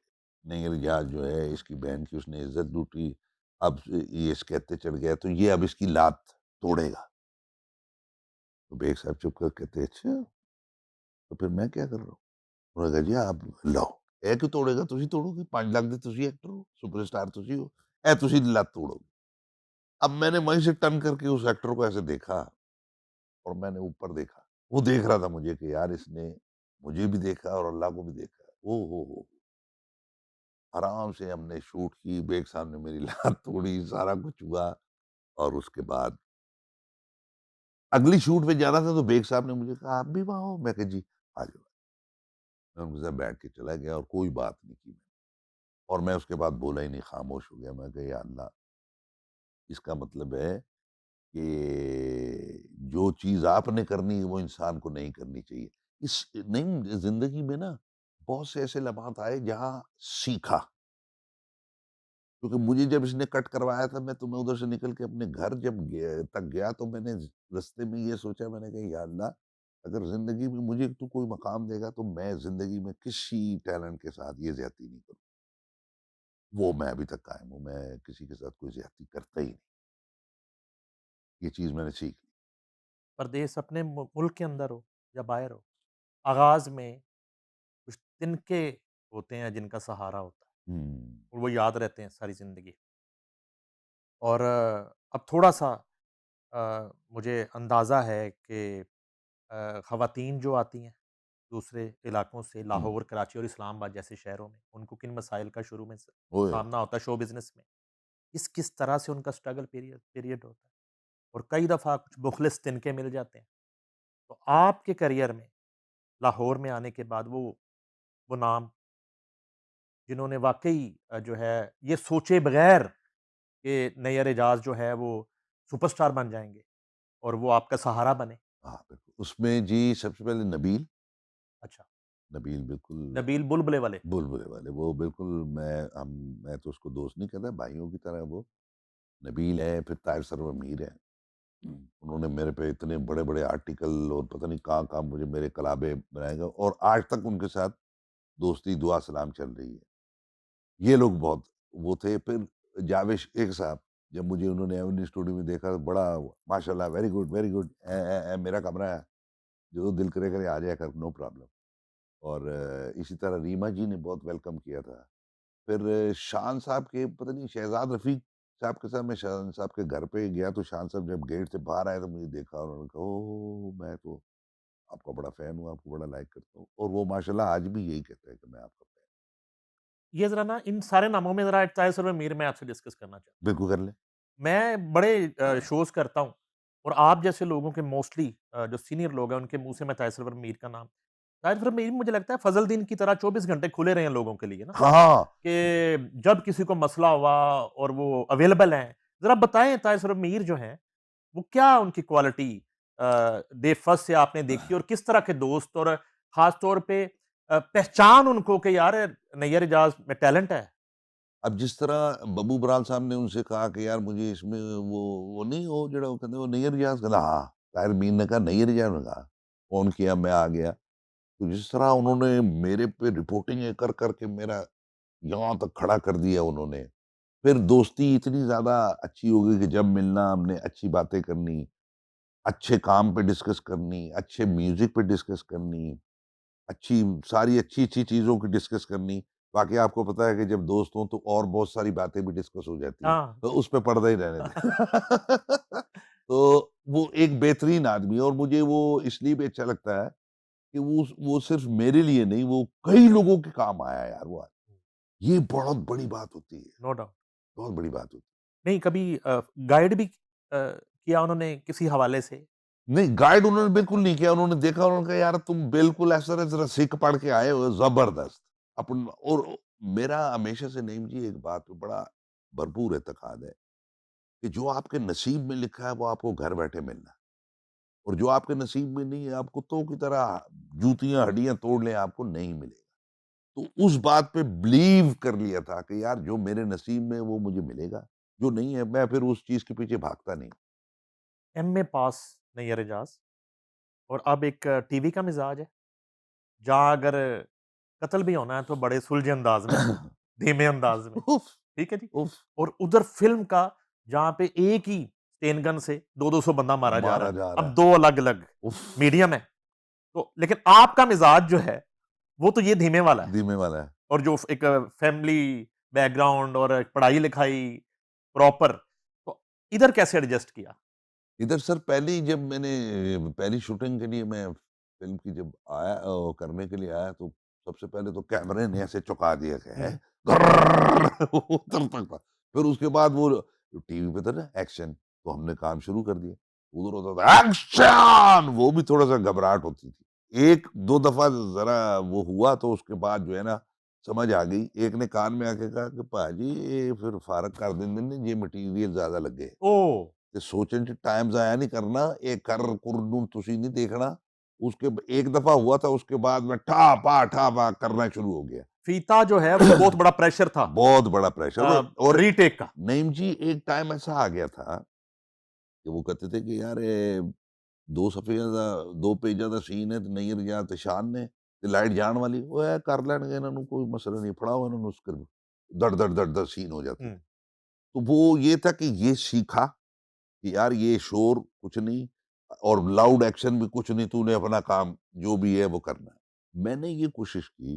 नैयर जहाज जो है इसकी बहन की उसने इज़्ज़त लूटी, अब ये इसके हत्थे चढ़ गया तो ये अब इसकी लात तोड़ेगा। तो बेग साहब चुप कर कहते अच्छा, तो फिर मैं क्या कर रहा हूँ? उन्होंने कहा जी आप लो, ਇਹ ਕਿਉਂ ਤੋੜੇਗਾ? ਤੁਸੀਂ ਤੋੜੋਗੇ, 5 ਲੱਖ ਦੇ ਤੁਸੀਂ एक्टर हो, सुपरस्टार ਤੁਸੀਂ हो, ਇਹ ਤੁਸੀਂ ਲੱਤ तोड़ोगे। अब मैंने वहीं से टर्न करके उस एक्टर को ऐसे देखा और मैंने ऊपर देखा। वो देख रहा था मुझे कि यार इसने मुझे भी देखा और अल्लाह को भी देखा। ओ हो! आराम से हमने शूट की, बेग साहब ने मेरी लात तोड़ी, सारा कुछ हुआ और उसके बाद अगली शूट पे जाना था तो बेग साहब ने मुझे कहा, "आप भी वहाँ हो?" मैं कहा, "जी, आ जाओ।" मैं उनके साथ बैठ के चला गया और कोई बात नहीं की मैंने और मैं उसके बाद बोला ही नहीं, खामोश हो गया। मैं कहा, "या अल्लाह, इसका मतलब है कि जो चीज़ आपने करनी है, वो इंसान को नहीं करनी चाहिए।" इस नहीं ज़िंदगी में ना बहुत से ऐसे लम्हात आए जहाँ सीखा। क्योंकि मुझे जब इसने कट करवाया था मैं उधर से निकल के अपने घर जब गया तो मैंने रास्ते में ये सोचा, मैंने कहा या अल्लाह, अगर जिंदगी में मुझे तू कोई मकाम देगा तो मैं जिंदगी में किसी टैलेंट के साथ ये ज्यादती नहीं करूँ। वो मैं अभी तक कायम हूँ, मैं किसी के साथ कोई ज्यादती करता ही नहीं। ये चीज मैंने सीख ली। परदेस अपने मुल्क के अंदर हो या बाहर हो, आगाज में कुछ तिनके होते हैं जिनका सहारा होता है हम्म। और वो याद रहते हैं सारी जिंदगी। और अब थोड़ा सा मुझे अंदाज़ा है कि ख़वातीन जो आती हैं दूसरे इलाकों से, हम्म। लाहौर, कराची और इस्लामाबाद जैसे शहरों में, उनको किन मसाइल का शुरू में ओए। सामना होता है शो बिज़नेस में। किस तरह से उनका स्ट्रगल पीरियड पीरियड होता है और कई दफ़ा कुछ मुख़लिस तिनके मिल जाते हैं। तो आपके करियर में लाहौर में आने के बाद वो नाम जिन्होंने वाक़ई जो है ये सोचे बगैर कि नैयर एजाज जो है वो सुपरस्टार बन जाएँगे और वो आपका सहारा बने। हाँ बिल्कुल, उसमें जी सबसे पहले नबील। अच्छा, नबील बिल्कुल नबील बुलबुले वाले। बुलबुले वाले, वो बिल्कुल मैं तो उसको दोस्त नहीं कहता, भाइयों की तरह है वो। नबील है, फिर ताहिर सरवर मीर है। उन्होंने मेरे पे इतने बड़े-बड़े आर्टिकल और पता नहीं कहाँ-कहाँ मुझे मेरे कलाबे बनाएगा और आज तक उनके साथ दोस्ती, दुआ सलाम चल रही है। ये लोग बहुत वो थे। फिर जावेद शेख साहब, जब मुझे उन्होंने एवेन्यू स्टूडियो में देखा, बड़ा माशाल्लाह, वेरी गुड, मेरा कमरा है, जो दिल करे आ जाया कर, नो प्रॉब्लम। और इसी तरह रीमा जी ने बहुत वेलकम किया था। फिर शान साहब के पता नहीं शहज़ाद रफ़ीक साहब के साथ मैं शान साहब के घर पे गया, तो शान साहब जब गेट से बाहर आए तो मुझे देखा और उन्होंने कहा, ओह! मैं तो आपका बड़ा फ़ैन हूँ, आपको बड़ा लाइक करता हूँ। और वो माशाल्लाह आज भी यही कहता है कि मैं आपका फ़ैन। ये ज़रा ना इन सारे नामों में ज़रा ताहिर सरवर मीर मैं आपसे डिस्कस करना चाहता हूँ। बिल्कुल कर लें। मैं बड़े शोज़ करता हूँ और आप जैसे लोगों के मोस्टली जो सीनियर लोग हैं उनके मुँह से मैं ताहिर सरवर मीर का नाम ताहिर सरवर मीर मुझे लगता है फ़ज़ल दीन की तरह 24 घंटे खुले रहे हैं लोगों के लिए ना, हाँ, कि जब किसी को मसला हुआ और वो अवेलेबल हैं। ज़रा बताएँ ताहिर सरवर मीर जो हैं, वो क्या उनकी क्वालिटी डे फर्स्ट से आपने देखी और किस तरह के दोस्त और ख़ास तौर पे पहचान उनको कि यार नैयर एजाज में टैलेंट है? अब जिस तरह बब्बू बराल साहब ने उनसे कहा कि यार मुझे इसमें वो नहीं हो जड़ा वो कहते वो नैयर रियाज़ कहना हाँ, ताहिर मीर ने कहा नैयर रियाज़ ने कहा, फ़ोन किया मैं आ गया। तो जिस तरह उन्होंने मेरे पे रिपोर्टिंगें कर के मेरा यहाँ तक खड़ा कर दिया उन्होंने। फिर दोस्ती इतनी ज़्यादा अच्छी हो गई कि जब मिलना हमने अच्छी बातें करनी, अच्छे काम पे डिस्कस करनी, अच्छे म्यूज़िक पे डिस्कस करनी, अच्छी सारी अच्छी-अच्छी चीज़ों की डिस्कस करनी। बाकी आपको पता है कि जब दोस्त हों तो और बहुत सारी बातें भी डिस्कस हो जाती हैं, हाँ। तो उस पे पर्दा ही रहने दें। तो वो एक बेहतरीन आदमी है और मुझे वो इसलिए भी अच्छा लगता है कि वो सिर्फ़ मेरे लिए नहीं, वो कई लोगों के काम आया यार वो आदमी। ये बहुत बड़ी बात होती है, नो डाउट। बहुत बड़ी बात होती है। नहीं कभी गाइड भी किया उन्होंने किसी हवाले से? नहीं, गाइड उन्होंने बिल्कुल नहीं किया, उन्होंने देखा, उन्होंने कहा यार तुम बिल्कुल ऐसा ना ज़रा सीख पढ़ के आए हो, ज़बरदस्त। अपन और मेरा हमेशा से नईम जी एक बात पे बड़ा भरपूर एतक़ाद है कि जो आपके नसीब में लिखा है वो आपको घर बैठे मिलना है और जो आपके नसीब में नहीं है, आप कुत्तों की तरह जूतियाँ, हड्डियाँ तोड़ लें, आपको नहीं मिलेगा। तो उस बात पे बिलीव कर लिया था कि यार जो मेरे नसीब में है वो मुझे मिलेगा, जो नहीं है मैं फिर उस चीज़ के पीछे भागता नहीं। एमए पास नैयर एजाज और अब एक टीवी का मिजाज है, जहाँ अगर कत्ल भी होना है तो बड़े सुलझे अंदाज में, धीमे अंदाज में, उफ़! ठीक है जी? उफ़! और उधर फ़िल्म का जहाँ पे एक ही स्टेन गन से 2-200 बंदा मारा जा रहा मारा है, जा रहा अब है। 2 अलग-अलग उफ़! मीडियम है। तो लेकिन आपका मिजाज जो है, वो तो ये धीमे वाला है धीमे वाला है। और जो एक फैमिली बैकग्राउंड और पढ़ाई-लिखाई प्रॉपर, तो इधर कैसे एडजस्ट किया? इधर सर पहले ही जब मैंने पहली शूटिंग के लिए मैं फ़िल्म की जब आया करने के लिए आया तो सबसे पहले तो कैमरे ने ऐसे चौंका दिया कि हैं? हुँ, वो तब तक था। फिर उसके बाद वो टीवी पे था ना एक्शन, तो हमने काम शुरू कर दिया। उधर होता था एक्शन! वो भी थोड़ा-सा घबराहट होती थी। 1-2 दफ़ा ज़रा वो हुआ तो उसके बाद जो है ना समझ आ गई। एक ने कान में आके कहा कि "ਭਾਜੀ ਇਹ ਫਿਰ ਫਰਕ ਕਰ ਦਿੰਦੇ ਨੇ ਜੇ ਮਟੀਰੀਅਲ ਜ਼ਿਆਦਾ ਲੱਗੇ।" ओह! ਤੇ ਸੋਚਣ 'ਚ ਟਾਈਮ ਜ਼ਾਇਆ नहीं करना, ये कर-कुर ਨੂੰ ਤੁਸੀਂ नहीं देखना। उसके एक दफ़ा हुआ था उसके बाद में ठा-पा करना शुरू हो गया। फीता जो है वो बहुत बड़ा प्रेशर था बहुत बड़ा प्रेशर और रीटेक का। नईम जी एक टाइम ऐसा आ गया था कि वो कहते थे कि यार 2 ਸਫ਼ਿਆਂ ਦਾ 2 ਪੇਜਾਂ ਦਾ ਸੀਨ ਹੈ ਤੇ ਨਈਰ ਜਾਂ ਤੇ ਸ਼ਾਨ ਨੇ ਤੇ ਲਾਈਟ ਜਾਣ ਵਾਲੀ ਉਹ ਐ ਕਰ ਲੈਣਗੇ ਇਹਨਾਂ ਨੂੰ ਕੋਈ ਮਸਲਾ नहीं फड़ाओ ਇਹਨਾਂ ਨੂੰ स्क्रिप्ट धड़ धड़ धड़ धड़ सीन हो जाते थे। हुँ, तो वो ये था कि ये सीखा कि यार ये शोर कुछ नहीं और लाउड एक्शन भी कुछ नहीं, तूने अपना काम जो भी है वो करना है। मैंने ये कोशिश की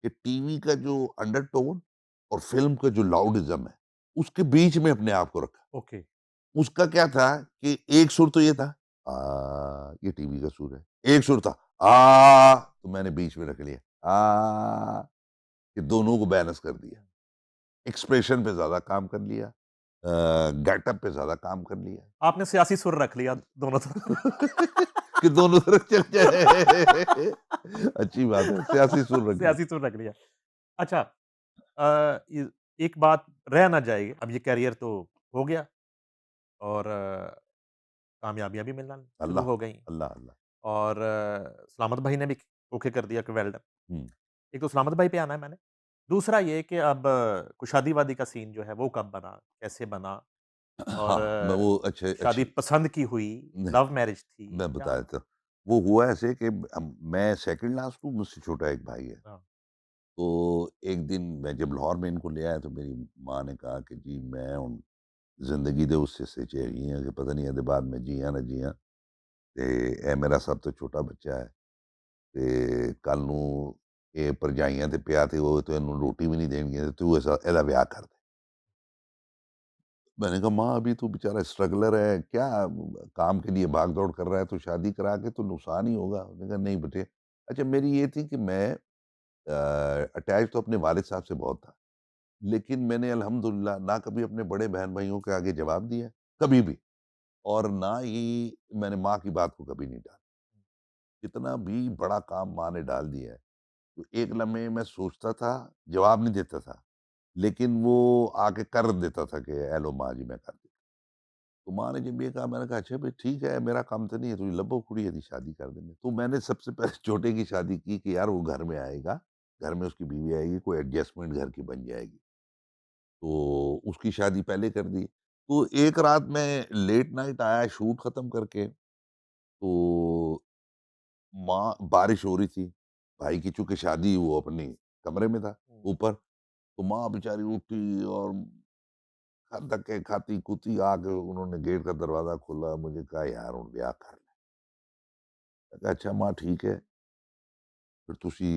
कि टीवी का जो अंडरटोन और फ़िल्म का जो लाउडिज़्म है, उसके बीच में अपने आप को रखा। ओके। उसका क्या था कि एक सुर तो ये था, ये टीवी का सुर है। एक सुर था, तो मैंने बीच में रख लिया, ये दोनों को बैलेंस कर दिया। एक्सप्रेशन पे ज़्यादा काम कर लिया, गेटअप पे ज़्यादा काम कर लिया। आपने सियासी सुर रख लिया दोनों तरफ। कि दोनों तरफ चल जाए। अच्छी बात है, सियासी सुर रख ली। सियासी सुर रख लिया। अच्छा इ एक बात रह ना जाए, अब ये करियर तो हो गया और कामयाबियाँ भी मिलना शुरू अल्लाह, हो गई अल्लाह, अल्लाह। और सलामत भाई ने भी ओके कर दिया कि वेल डन। हुँ। एक तो सलामत भाई पे आना है मैंने। दूसरा ये कि अब कुछ शादी-वादी का सीन जो है वो कब बना? कैसे बना? और हाँ, मैं वो अच्छे शादी अच्छी पसंद की हुई, नहीं, लव मैरिज थी, मैं क्या बता देता हूँ। वो हुआ ऐसे कि मैं सेकंड लास्ट हूँ, मुझसे छोटा एक भाई है। हाँ, तो एक दिन मैं जब लाहौर में इनको ले आया तो मेरी माँ ने कहा कि जी मैं हुण ज़िंदगी दे उस हिस्से च हैगी हाँ कि पता नहीं एहदे बाद मैं जियां ना जियां ते ए मेरा सब तो छोटा बच्चा है ते कल नूं ਇਹ ਭਰਜਾਈਆਂ ਤੇ ਪਿਆ ਤੇ ਉਹ ਤੇ ਇਹਨੂੰ ਰੋਟੀ भी नहीं देणगियां ਤੇ तू ਇਹਦਾ ਵਿਆਹ कर दे। मैंने कहा माँ अभी तो बेचारा स्ट्रगलर है, क्या काम के लिए भाग दौड़ कर रहा है, तो शादी करा के तो नुकसान ही होगा। उसने कहा नहीं बेटे। अच्छा मेरी ये थी कि मैं अटैच तो अपने वालिद साहब से बहुत था, लेकिन मैंने अल्हम्दुलिल्लाह ना कभी अपने बड़े बहन भाइयों के आगे जवाब दिया, कभी भी, और ना ही मैंने माँ की बात को कभी नहीं डाला। कितना भी बड़ा काम माँ ने डाल दिया है, तो एक लम्हे मैं सोचता था, जवाब नहीं देता था, लेकिन वो आके कर देता था कि "ए लो माँ जी मैं कर देता।" तो माँ ने जब ये कहा मैंने कहा अच्छा भाई ठीक है मेरा काम तो नहीं है, तुझे लब्बो कुड़ी यदि शादी कर देंगे। तो मैंने सबसे पहले छोटे की शादी की कि यार वो घर में आएगा, घर में उसकी बीवी आएगी, कोई एडजस्टमेंट घर की बन जाएगी। तो उसकी शादी पहले कर दी। तो एक रात मैं लेट नाइट आया शूट खत्म करके, तो माँ बारिश हो रही थी, भाई की चूँकि शादी वो अपनी कमरे में था हुँ, ऊपर, तो माँ बेचारी उठी और धक्के खाती-कूती आके उन्होंने गेट का दरवाज़ा खोला, मुझे कहा यार हुण ब्याह कर ले। मैं कहा अच्छा माँ ठीक है, फिर तुसी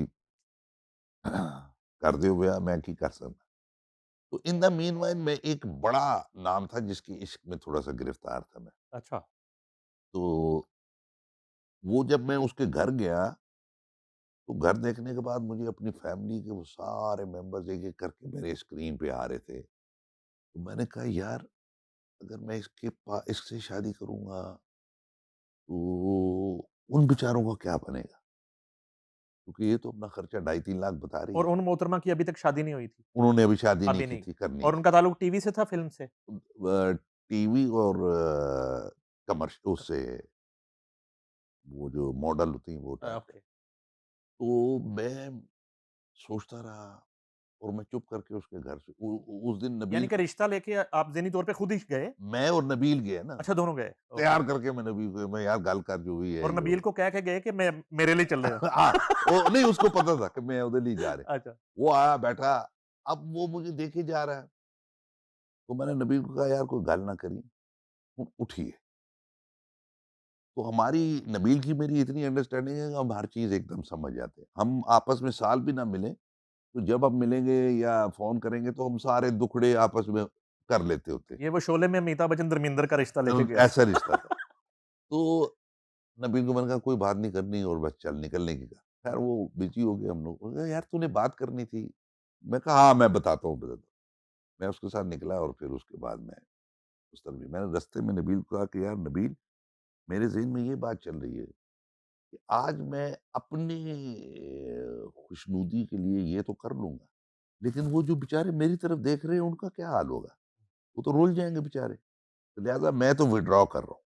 कर दियो ब्याह मैं की कर सकदा। तो इन द मीनवाइल मैं एक बड़ा नाम था जिसके इश्क में थोड़ा-सा गिरफ्तार था मैं। अच्छा, तो वो जब मैं उसके घर गया, तो घर देखने के बाद मुझे अपनी फैमिली के वो सारे मेंबर्स एक-एक करके मेरे स्क्रीन पे आ रहे थे। तो मैंने कहा यार अगर मैं इससे शादी करूँगा, तो उन बेचारों का क्या बनेगा? क्योंकि ये तो अपना खर्चा ढाई 3 लाख बता रही और है। उन मोहतरमा की अभी तक शादी नहीं हुई थी? उन्होंने अभी शादी नहीं अभी की नहीं। थी, करनी और थी। उनका ताल्लुक टीवी से था, फ़िल्म से? टीवी और उससे वो जो मॉडल होती हैं वो टाइप का। ओके। तो मैं सोचता रहा और मैं चुप करके उसके घर से उस दिन यानी नबील कि रिश्ता लेके आप ज़हनी तौर पे खुद ही गए? मैं और नबील गए ना, अच्छा दोनों गए, ओके। तैयार करके मैं नबील को मैं यार गल कर जो भी है और जो नबील को कह के गए कि मैं मेरे लिए चल रहे हो? हाँ, वो नहीं उसको पता था कि मैं उधर नहीं जा रहे। अच्छा, वो आया बैठा, अब वो मुझे देखे जा रहा है, तो मैंने नबील को कहा यार कोई गल ना करी, उठिए। तो हमारी नबील की मेरी इतनी अंडरस्टैंडिंग है कि हम हर चीज़ एकदम समझ जाते हैं। हम आपस में साल भी ना मिलें, तो जब हम मिलेंगे या फ़ोन करेंगे तो हम सारे दुखड़े आपस में कर लेते होते हैं। ये वो शोले में अमिताभ बच्चन धर्मेंद्र का रिश्ता लेके गया। ऐसा रिश्ता था। तो नबील को मैंने कहा कोई बात नहीं करनी और बस चल निकलने की कहा। खैर वो बिज़ी हो गए हम लोग। उसने कहा यार तूने बात करनी थी। मैं कहा हाँ, मैं बताता हूँ, बताता हूँ। मैं उसके साथ निकला और फिर उसके बाद मैं उस तरफ भी मैंने रास्ते में नबील को कहा कि यार नबील, मेरे ज़हन में ये बात चल रही है कि आज मैं अपनी खुशनुदी के लिए ये तो कर लूँगा, लेकिन वो जो बेचारे मेरी तरफ देख रहे हैं उनका क्या हाल होगा? वो तो रुल जाएँगे बेचारे। तो लिहाज़ा मैं तो विथड्रॉ कर रहा हूँ।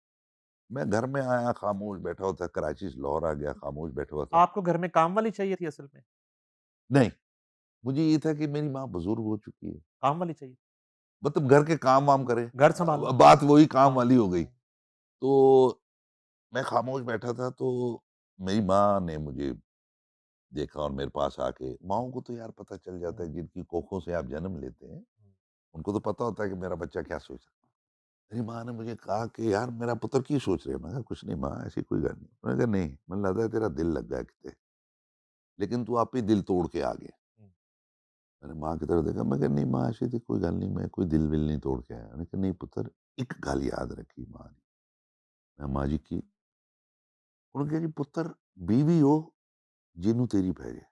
मैं घर में आया खामोश बैठा हुआ था, कराची से लाहौर आ गया, खामोश बैठा हुआ था। आपको घर में काम वाली चाहिए थी असल में? नहीं, मुझे ये था कि मेरी माँ बुज़ुर्ग हो चुकी है, काम वाली चाहिए, मतलब घर के काम-वाम करे। घर सँभालना। बात वही काम हाँ, वाली हो गई। हाँ। तो मैं खामोश बैठा था तो मेरी माँ ने मुझे देखा और मेरे पास आके, माँओं को तो यार पता चल जाता हुँ, है जिनकी कोखों से आप जन्म लेते हैं, हुँ। उनको तो पता होता है कि मेरा बच्चा क्या सोच रहा है। मेरी माँ ने मुझे कहा कि यार मेरा पुत्र की सोच रहे है? मैंने कहा कुछ नहीं माँ, ऐसी कोई गल नहीं। उन्होंने कहा नहीं, मैंने लगता है तेरा दिल लग गया किते, लेकिन तू आप ही दिल तोड़ के आ गया। हुँ। मैंने माँ की तरफ देखा, मैं कहा नहीं माँ ऐसी तो कोई गल नहीं, मैं कोई दिल विल नहीं तोड़ के आया। उन्होंने कहा नहीं पुत्र, एक गल याद रखी माँ ने। मैं माँ जी की, उन्होंने कहा जी पुत्र, बीवी हो ਜਿਹਨੂੰ तेरी पै जाए,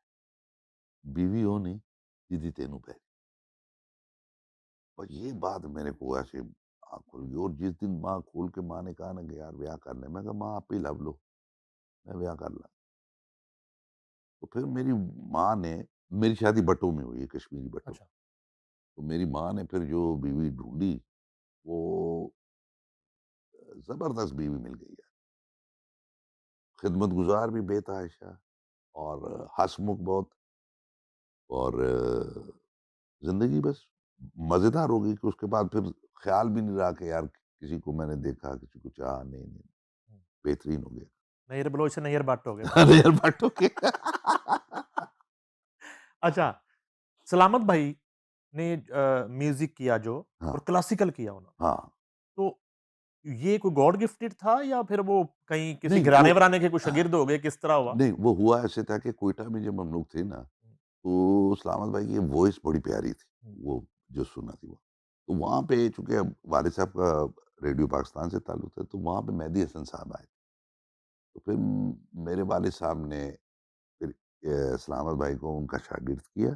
बीवी हो नहीं जिदी तेनू पै जाए। और ये बात मेरे को ऐसे आँख खुल गई। और जिस दिन माँ खोल के माँ ने कहा ना कि यार ब्याह कर ले, मैं कहा माँ आप ही लभ लो, मैं ब्याह कर ला। तो फिर मेरी माँ ने, मेरी शादी भट्टों में हुई है, कश्मीरी भट्टों में। अच्छा। तो मेरी माँ ने फिर जो बीवी ढूँढी, वो ज़बरदस्त बीवी मिल गई है। खिदमतगुज़ार भी बेतहाशा और हँसमुख बहुत, और ज़िंदगी बस मज़ेदार हो गई कि उसके बाद फिर ख़्याल भी नहीं रहा कि यार किसी को मैंने देखा, किसी को चाहा, नहीं, नहीं, हुँ। बेहतरीन हो गया। नैयर बलोच से नैयर भट्ट हो गए। अरे यार भट्टों के अच्छा, सलामत भाई ने म्यूज़िक किया जो हाँ, और क्लासिकल किया उन्होंने। हाँ। तो ये कोई गॉड गिफ्टेड था या फिर वो कहीं किसी नहीं वो घराने-वराने के कोई शागिर्द हो गए, किस तरह हुआ? नहीं, वो हुआ ऐसे था कि क्वेटा में जब हम लोग थे ना, हुँ, तो सलामत भाई की वॉइस बड़ी प्यारी थी, हुँ, वो जो सुना थी वो। तो वहाँ पे चूँकि अब वालिद साहब का रेडियो पाकिस्तान से ताल्लुक है, तो वहाँ पे मेहदी हसन साहब आए। तो फिर मेरे वालिद साहब ने फिर सलामत भाई को उनका शागिर्द किया।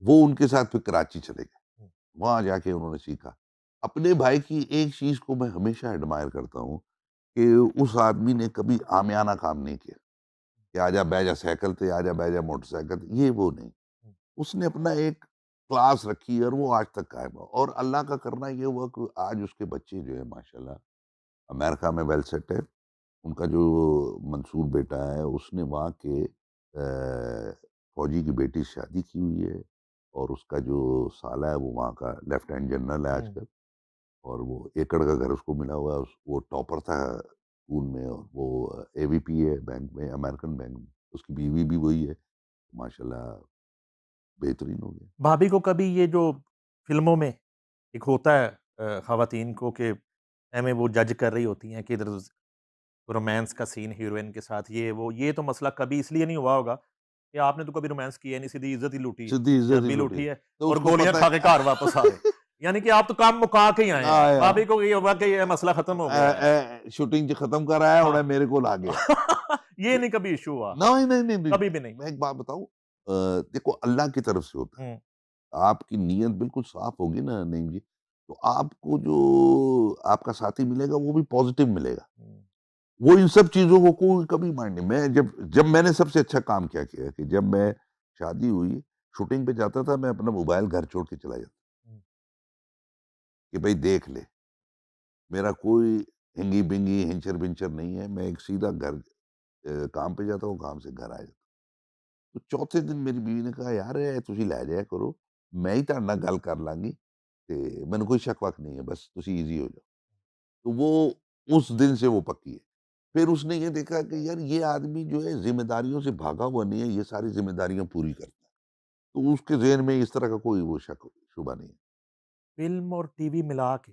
वो उनके साथ फिर कराची चले गए। हुँ, वहाँ जाके उन्होंने सीखा। अपने भाई की एक चीज़ को मैं हमेशा एडमायर करता हूँ कि उस आदमी ने कभी आमियाना काम नहीं किया कि आजा बैठ जा साइकिल पे, आजा बैठ जा मोटरसाइकिल पे, ये वो नहीं। हुँ, उसने अपना एक क्लास रखी और वो आज तक कायम है। और अल्लाह का करना ये हुआ कि आज उसके बच्चे जो है माशाल्लाह अमेरिका में वेल सेट है। उनका जो मंसूर बेटा है उसने वहाँ के फौजी की बेटी से शादी की हुई है, और उसका जो साला है वो वहाँ का लेफ्टिनेंट जनरल है हुँ। आजकल। और वो एकड़ का घर उसको मिला हुआ है। वो टॉपर था स्कूल में, और वो एवीपी है बैंक में, अमेरिकन बैंक में। उसकी बीवी भी वही है। माशाल्लाह बेहतरीन हो गया। भाभी को कभी ये जो फ़िल्मों में एक होता है ख़वातीन को कि हमें वो जज कर रही होती हैं कि इधर रोमांस का सीन हीरोइन के साथ ये तो मसला कभी इसलिए नहीं हुआ होगा कि आपने तो कभी रोमांस किया नहीं, सीधी इज़्ज़त ही लूटी है, सीधी इज़्ज़त ही चर्बी लूटी। लूटी है तो और उसको गोलियाँ पता खा के है घर वापस आ गए। यानी कि आप तो काम मुका के ही आए हैं। आया भाभी को ये हुआ कि ये मसला खत्म हो गया है। शूटिंग खत्म कर आया, हाँ। हुणे मेरे को ला गया। ये तो नहीं कभी इश्यू हुआ, नहीं, नहीं, नहीं, नहीं। कभी भी नहीं। मैं एक बात बताऊँ, देखो अल्लाह की तरफ से होता हुँ, है। आपकी नीयत बिल्कुल साफ होगी ना नईम जी, तो आपको जो आपका साथी मिलेगा वो भी पॉज़िटिव मिलेगा। हुँ, वो इन सब चीज़ों को कोई कभी माइंड नहीं। मैं जब जब मैंने सबसे अच्छा काम क्या किया कि जब मैं शादी हुई, शूटिंग पे जाता था, मैं अपना मोबाइल घर छोड़ के चला जाता हुँ। कि भई देख ले, मेरा कोई हिंगी-बिंगी, हिंचर-बिंचर नहीं है। मैं एक सीधा घर काम पे जाता हूँ, काम से घर आ जाता हूँ। तो चौथे दिन मेरी बीवी ने कहा, "यार ਇਹ ਤੁਸੀਂ ਲੈ ਜਾਇਆ ਕਰੋ, मैं ही ਤੁਹਾਡੇ ਨਾਲ ਗੱਲ ਕਰ ਲਾਂਗੀ ਤੇ ਮੈਨੂੰ कोई शक-वक नहीं है, बस ਤੁਸੀਂ ईज़ी हो जाओ।" तो वो उस दिन से वो पक्की है। फिर उसने ये देखा कि यार ये आदमी जो है ज़िम्मेदारियों से भागा हुआ नहीं है, ये सारी ज़िम्मेदारियाँ पूरी करता है। तो उसके ज़हन में इस तरह का कोई वो शक शुबा नहीं है। फ़िल्म और टीवी मिला के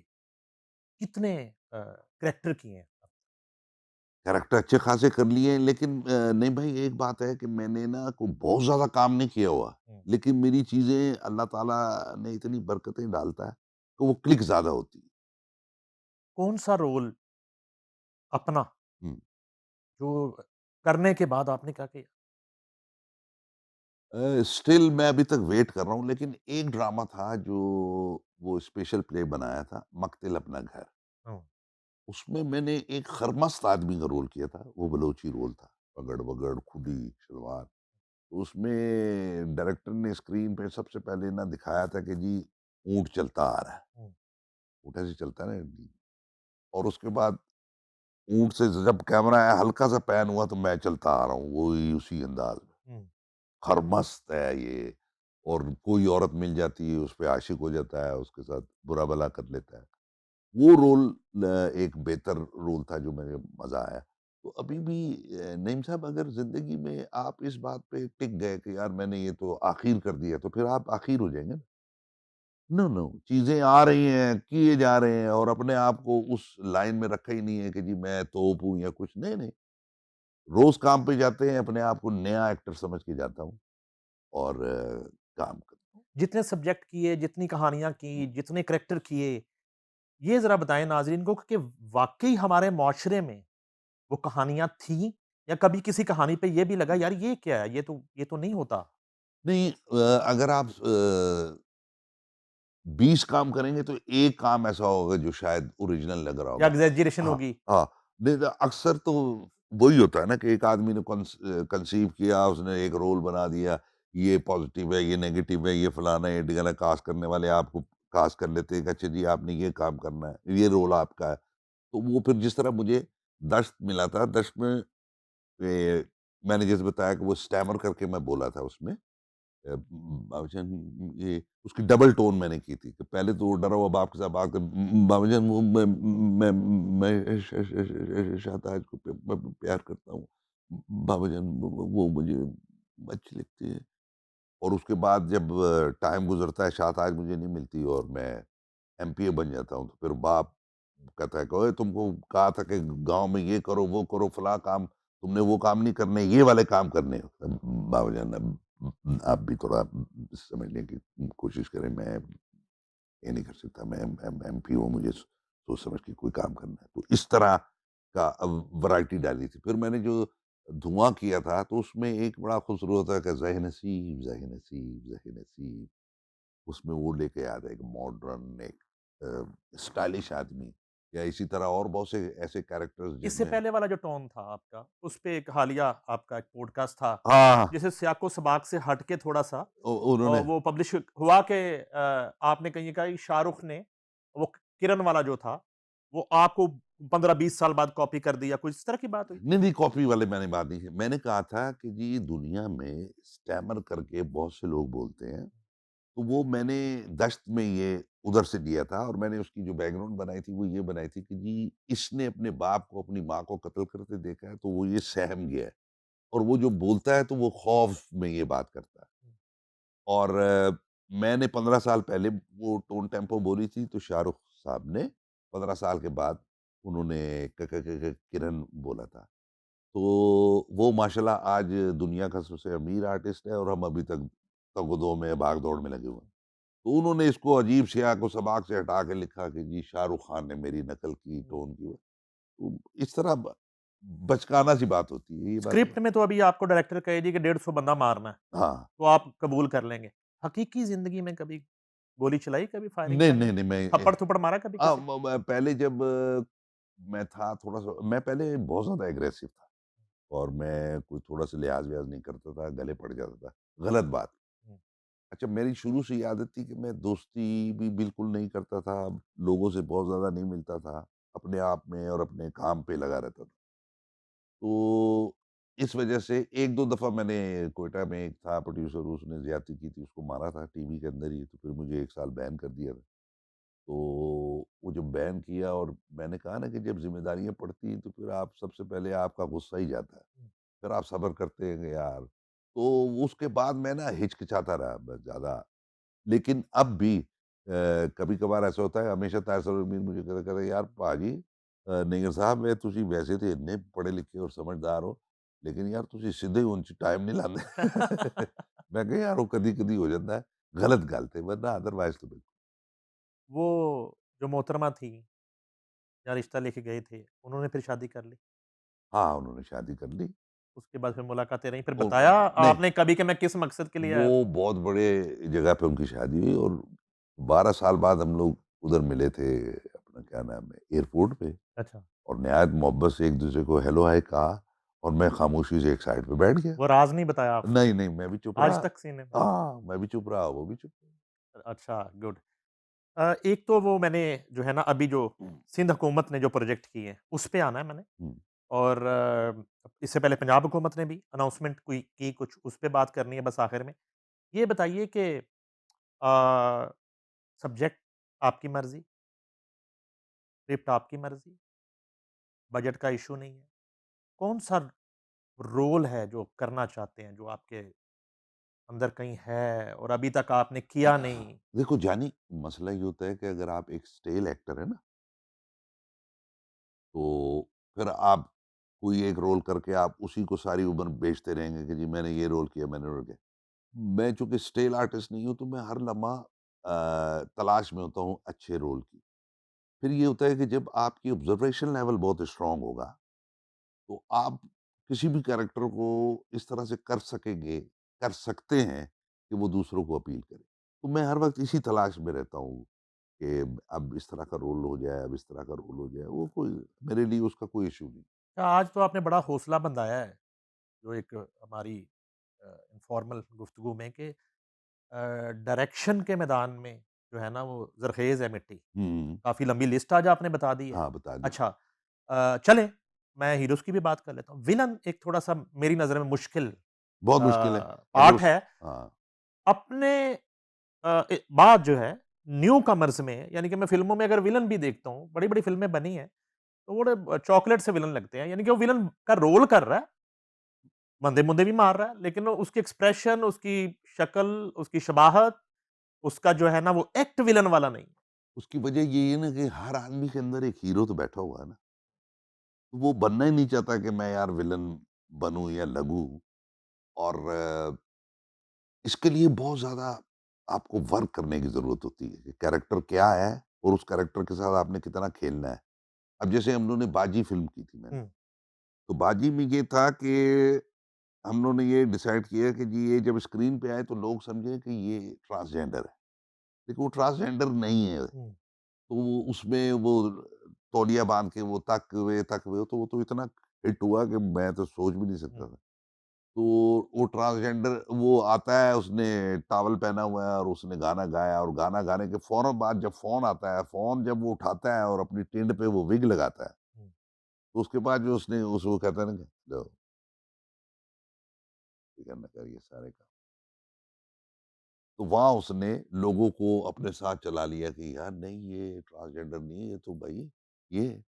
कितने कैरेक्टर किए हैं? कैरेक्टर अच्छे खासे कर लिए हैं, लेकिन नहीं भाई एक बात है कि मैंने ना कोई बहुत ज़्यादा काम नहीं किया हुआ। हुँ। लेकिन मेरी चीज़ें अल्लाह ताला ने इतनी बरकतें डालता है, कि वो क्लिक ज़्यादा होती है। कौन-सा रोल अपना हुँ। जो करने के बाद आपने क्या किया? स्टिल मैं अभी तक वेट कर रहा हूँ, लेकिन एक ड्रामा था जो वो स्पेशल प्ले बनाया था, मक्तिल अपना घर। हुँ, उसमें मैंने एक खरमस्त आदमी का रोल किया था, वो बलोची रोल था। पगड़-वगड़, खुदी, सलवार। तो उसमें डायरेक्टर ने स्क्रीन पे सबसे पहले ना दिखाया था कि जी ऊँट चलता आ रहा है। हुँ, ऊँट ऐसे चलता है ना, और उसके बाद ऊँट से जब कैमरा आया, हल्का-सा पैन हुआ तो मैं चलता आ रहा हूँ, वही उसी अंदाज़ में। हुँ। खरमस्त है ये, और कोई औरत मिल जाती है, उस पे आशिक हो जाता है, उसके साथ बुरा-भला कर लेता है। वो रोल एक बेहतर रोल था जो मुझे मज़ा आया। तो अभी भी नईम साहब, अगर ज़िंदगी में आप इस बात पे टिक गए कि यार मैंने ये तो आखिर कर दिया, तो फिर आप आखिर हो जाएँगे ना। नो, नो, चीज़ें आ रही हैं, किए जा रहे हैं, और अपने आप को उस लाइन में रखा ही नहीं है कि जी मैं तोप हूँ या कुछ, नहीं, नहीं। रोज़ काम पे जाते हैं, अपने आप को नया एक्टर समझ के जाता हूँ, और काम करता हूँ। जितने सब्जेक्ट किए, जितनी कहानियाँ की, जितने करैक्टर किए, ये ज़रा बताएँ नाज़रीन को कि वाक़ई हमारे माशरे में वो कहानियाँ थीं या कभी किसी कहानी पे ये भी लगा यार ये क्या है? ये तो नहीं होता। नहीं, अगर आप 20 काम करेंगे तो एक काम ऐसा होगा जो शायद ओरिजिनल लग रहा या होगा। एग्ज़ैजरेशन हाँ, होगी। हाँ। नहीं तो अक्सर तो वही होता है ना कि एक आदमी ने कंसीव किया, उसने एक रोल बना दिया, ये पॉज़िटिव है, ये नेगेटिव है, ये फलाना है, ये ढिकाना, कास्ट करने वाले आपको कास्ट कर लेते हैं कि अच्छा जी आपने ये काम करना है, ये रोल आपका है। तो वो फिर जिस तरह मुझे दश्त मिला था, दश्त में मैंने जैसे बताया कि वो स्टैमर करके मैं बोला था उसमें। बाबूजान, ये उसकी डबल टोन मैंने की थी कि पहले तो वो डरा हुआ बाप के साथ बात कर, बाबूजान वो मैं शहताज को प्यार करता हूँ। बाबूजान वो मुझे अच्छी लगती है। और उसके बाद जब टाइम गुज़रता है, शहताज मुझे नहीं मिलती और मैं एमपीए बन जाता हूँ, तो फिर बाप कहता है कि ओए तुमको कहा था कि गाँव में ये करो, वो करो, फलाँ काम, तुमने वो काम नहीं करने, ये वाले काम करने हैं। बाबूजान, अब आप भी थोड़ा समझने की कोशिश करें, मैं ये नहीं कर सकता, मैं एमपी हूँ, मुझे सोच समझ के कोई काम करना है। तो इस तरह का वैरायटी डाली थी। फिर मैंने जो धुआँ किया था, तो उसमें एक बड़ा खूबसूरत है कि ज़ह नसीब, ज़ह नसीब, ज़ह नसीब। उसमें वो लेके आया था एक मॉडर्न, एक स्टाइलिश आदमी, या इसी तरह और बहुत से ऐसे कैरेक्टर्स इससे जिनमें। पहले वाला जो टोन था आपका, उसपे एक हालिया आपका एक पॉडकास्ट था, हाँ, जिसे सियाको-सबाक से हट के थोड़ा-सा उन्होंने। वो पब्लिश हुआ कि आपने कहीं कहा कि शाहरुख ने वो किरण वाला जो था, वो आपको 15-20 साल बाद कॉपी कर दिया, कुछ इस तरह की बात हुई? नहीं, नहीं, कॉपी वाले मैंने बात नहीं की। मैंने कहा था कि जी दुनिया में स्टैमर करके बहुत से लोग बोलते हैं, तो वो मैंने दश्त में ये उधर से लिया था, और मैंने उसकी जो बैकग्राउंड बनाई थी वो ये बनाई थी कि जी इसने अपने बाप को, अपनी माँ को कत्ल करते देखा है, तो वो ये सहम गया है, और वो जो बोलता है तो वो खौफ में ये बात करता है। और मैंने 15 साल पहले वो टोन टेम्पो बोली थी, तो शाहरुख साहब ने 15 साल के बाद उन्होंने क किरण बोला था। तो वो माशाल्लाह आज दुनिया का सबसे अमीर आर्टिस्ट है, और हम अभी तक तगदो में, भाग-दौड़ में लगे हुए हैं। तो उन्होंने इसको अजीब सियाक-ओ-सबाक से हटा के लिखा कि जी शाहरुख खान ने मेरी नकल की टोन की। तो इस तरह बचकाना सी बात होती है, ये बात है। स्क्रिप्ट में तो अभी आपको डायरेक्टर कहे जी कि 150 बंदा मारना है, हाँ। तो आप कबूल कर लेंगे। हकीकी ज़िंदगी में कभी गोली चलाई, कभी फायरिंग नहीं, करी? नहीं, नहीं, मैं थप्पड़-थप्पड़ मारा कभी किसी को? पहले जब मैं था थोड़ा-सा, मैं पहले बहुत ज़्यादा एग्रेसिव था, और मैं कोई थोड़ा-सा लिहाज़-विहाज़ नहीं करता था, गले पड़ जाता था, गलत बात। हुँ, अच्छा, मेरी शुरू से ही आदत थी कि मैं दोस्ती भी बिल्कुल नहीं करता था, लोगों से बहुत ज़्यादा नहीं मिलता था, अपने आप में और अपने काम पे लगा रहता था। तो इस वजह से 1-2 दफ़ा मैंने क्वेटा में एक था प्रोड्यूसर, उसने ज़्यादती की थी, उसको मारा था टीवी के अंदर ही, तो फिर मुझे 1 साल बैन कर दिया था। तो वो जब बैन किया, और मैंने कहा ना कि जब ज़िम्मेदारियाँ पड़ती हैं, तो फिर आप सबसे पहले आपका गुस्सा ही जाता है। हुँ। फिर आप सब्र करते हैं कि यार, तो उसके बाद मैं ना हिचकिचाता रहा बस ज़्यादा। लेकिन अब भी कभी-कभार ऐसा होता है, हमेशा ताहिर सरवर मुझे कहता है, "यार पाजी, निगर साहब मैं तुसी वैसे तो इन्ने पढ़े लिखे और समझदार हो, लेकिन यार तुसी सीधे हुन च टाइम नहीं लांदे।" मैं कहा यार वो कदी-कदी हो जाता है, गलत गल ते, वरना अदरवाइज़ तो बिल्कुल। वो जो मोहतरमा थी, जहाँ रिश्ता लेके गए थे, उन्होंने फिर शादी कर ली? हाँ, उन्होंने शादी कर ली। उसके बाद फिर मुलाकातें रहीं, फिर और बताया नहीं, आपने कभी कि मैं किस मकसद के लिए आया वो था? बहुत बड़े जगह पे उनकी शादी हुई और 12 साल बाद हम लोग उधर मिले थे, अपना क्या नाम है, एयरपोर्ट पे। अच्छा, और नहायत मोहब्बत से एक-दूसरे को हेलो हाय कहा और मैं खामोशी से एक साइड पे बैठ गया। वो राज़ नहीं बताया आपसे? नहीं, नहीं, मैं भी चुप आज रहा। तक सीने में? हाँ, मैं भी चुप रहा, वो भी चुप रहा। अच्छा, गुड। एक तो वो मैंने जो है ना अभी जो हुँ, सिंध हुकूमत ने जो प्रोजेक्ट किए हैं, उस पे आना है मैंने। हुँ। और इससे पहले पंजाब हुकूमत ने भी अनाउंसमेंट कोई की, कुछ उस पे बात करनी है बस आखिर में। ये बताइए कि सब्जेक्ट आपकी मर्ज़ी, स्क्रिप्ट आपकी मर्ज़ी, बजट का इश्यू नहीं है। कौन-सा रोल है जो करना चाहते हैं, जो आपके अंदर कहीं है और अभी तक आपने किया नहीं? देखो जानी, मसला ये होता है कि अगर आप एक स्टेल एक्टर है ना, तो फिर आप कोई एक रोल करके आप उसी को सारी उम्र बेचते रहेंगे कि जी मैंने ये रोल किया, मैंने रोल किया। मैं चूँकि स्टेल आर्टिस्ट नहीं हूँ, तो मैं हर लम्हा तलाश में होता हूँ अच्छे रोल की। फिर ये होता है कि जब आपकी ऑब्ज़र्वेशन लेवल बहुत स्ट्रॉन्ग होगा, तो आप किसी भी कैरेक्टर को इस तरह से कर सकते हैं कि वो दूसरों को अपील करे। तो मैं हर वक़्त इसी तलाश में रहता हूँ कि अब इस तरह का रोल हो जाए, अब इस तरह का रोल हो जाए। वो कोई मेरे लिए उसका कोई इश्यू नहीं। आज तो आपने बड़ा हौसला बंधाया है, जो एक हमारी इन्फॉर्मल गुफ्तगू में कि डायरेक्शन के मैदान में जो है ना वो ज़रख़ेज़ है मिट्टी। हुँ, काफ़ी लंबी लिस्ट आज आपने बता दी है। हाँ, बता दी। अच्छा, चलें मैं हीरोज़ की भी बात कर लेता हूँ। विलन एक थोड़ा-सा मेरी नज़र में मुश्किल बहुत मुश्किल है। अगर पार्ट उस है। हाँ, अपने बात जो है न्यू कमर्स में, यानी कि मैं फ़िल्मों में अगर विलन भी देखता हूँ, बड़ी-बड़ी फ़िल्में बनी हैं, तो बड़े चॉकलेट से विलन लगते हैं। यानी कि वो विलन का रोल कर रहा है, बंदे-बुंदे भी मार रहा है, लेकिन वो उसके एक्सप्रेशन, उसकी शक्ल, उसकी शबाहत, उसका जो है ना वो एक्ट विलन वाला नहीं है। उसकी वजह ये है ना कि हर आदमी के अंदर एक हीरो तो बैठा हुआ है ना। तो वो बनना ही नहीं चाहता कि मैं यार विलन बनूँ या लगूँ। और इसके लिए बहुत ज़्यादा आपको वर्क करने की ज़रूरत होती है कि कैरेक्टर क्या है और उस कैरेक्टर के साथ आपने कितना खेलना है। अब जैसे हम लोगों ने बाजी फ़िल्म की थी मैंने, हुँ, तो बाजी में ये था कि हम लोगों ने ये डिसाइड किया कि जी ये जब स्क्रीन पे आए तो लोग समझें कि ये ट्रांसजेंडर है। लेकिन वो ट्रांसजेंडर नहीं है। हुँ, तो वो उसमें वो तौलिया बाँध के वो तक हुए, तो वो तो इतना हिट हुआ कि मैं तो सोच भी नहीं हुँ, सकता था। तो वो ट्रांसजेंडर वो आता है, उसने टॉवल पहना हुआ है और उसने गाना गाया और गाना गाने के फ़ौरन बाद जब फ़ोन आता है, फ़ोन जब वो उठाता है और अपनी टिंड पे वो विग लगाता है, हुँ। तो उसके बाद जो उसने उस वो कहता है ना कि लो, फ़िक्र ना करिए सारे का। तो वहाँ उसने लोगों को अपने साथ चला लिया कि यार नहीं ये ट्रांसजेंडर नहीं है, ये तो भाई ये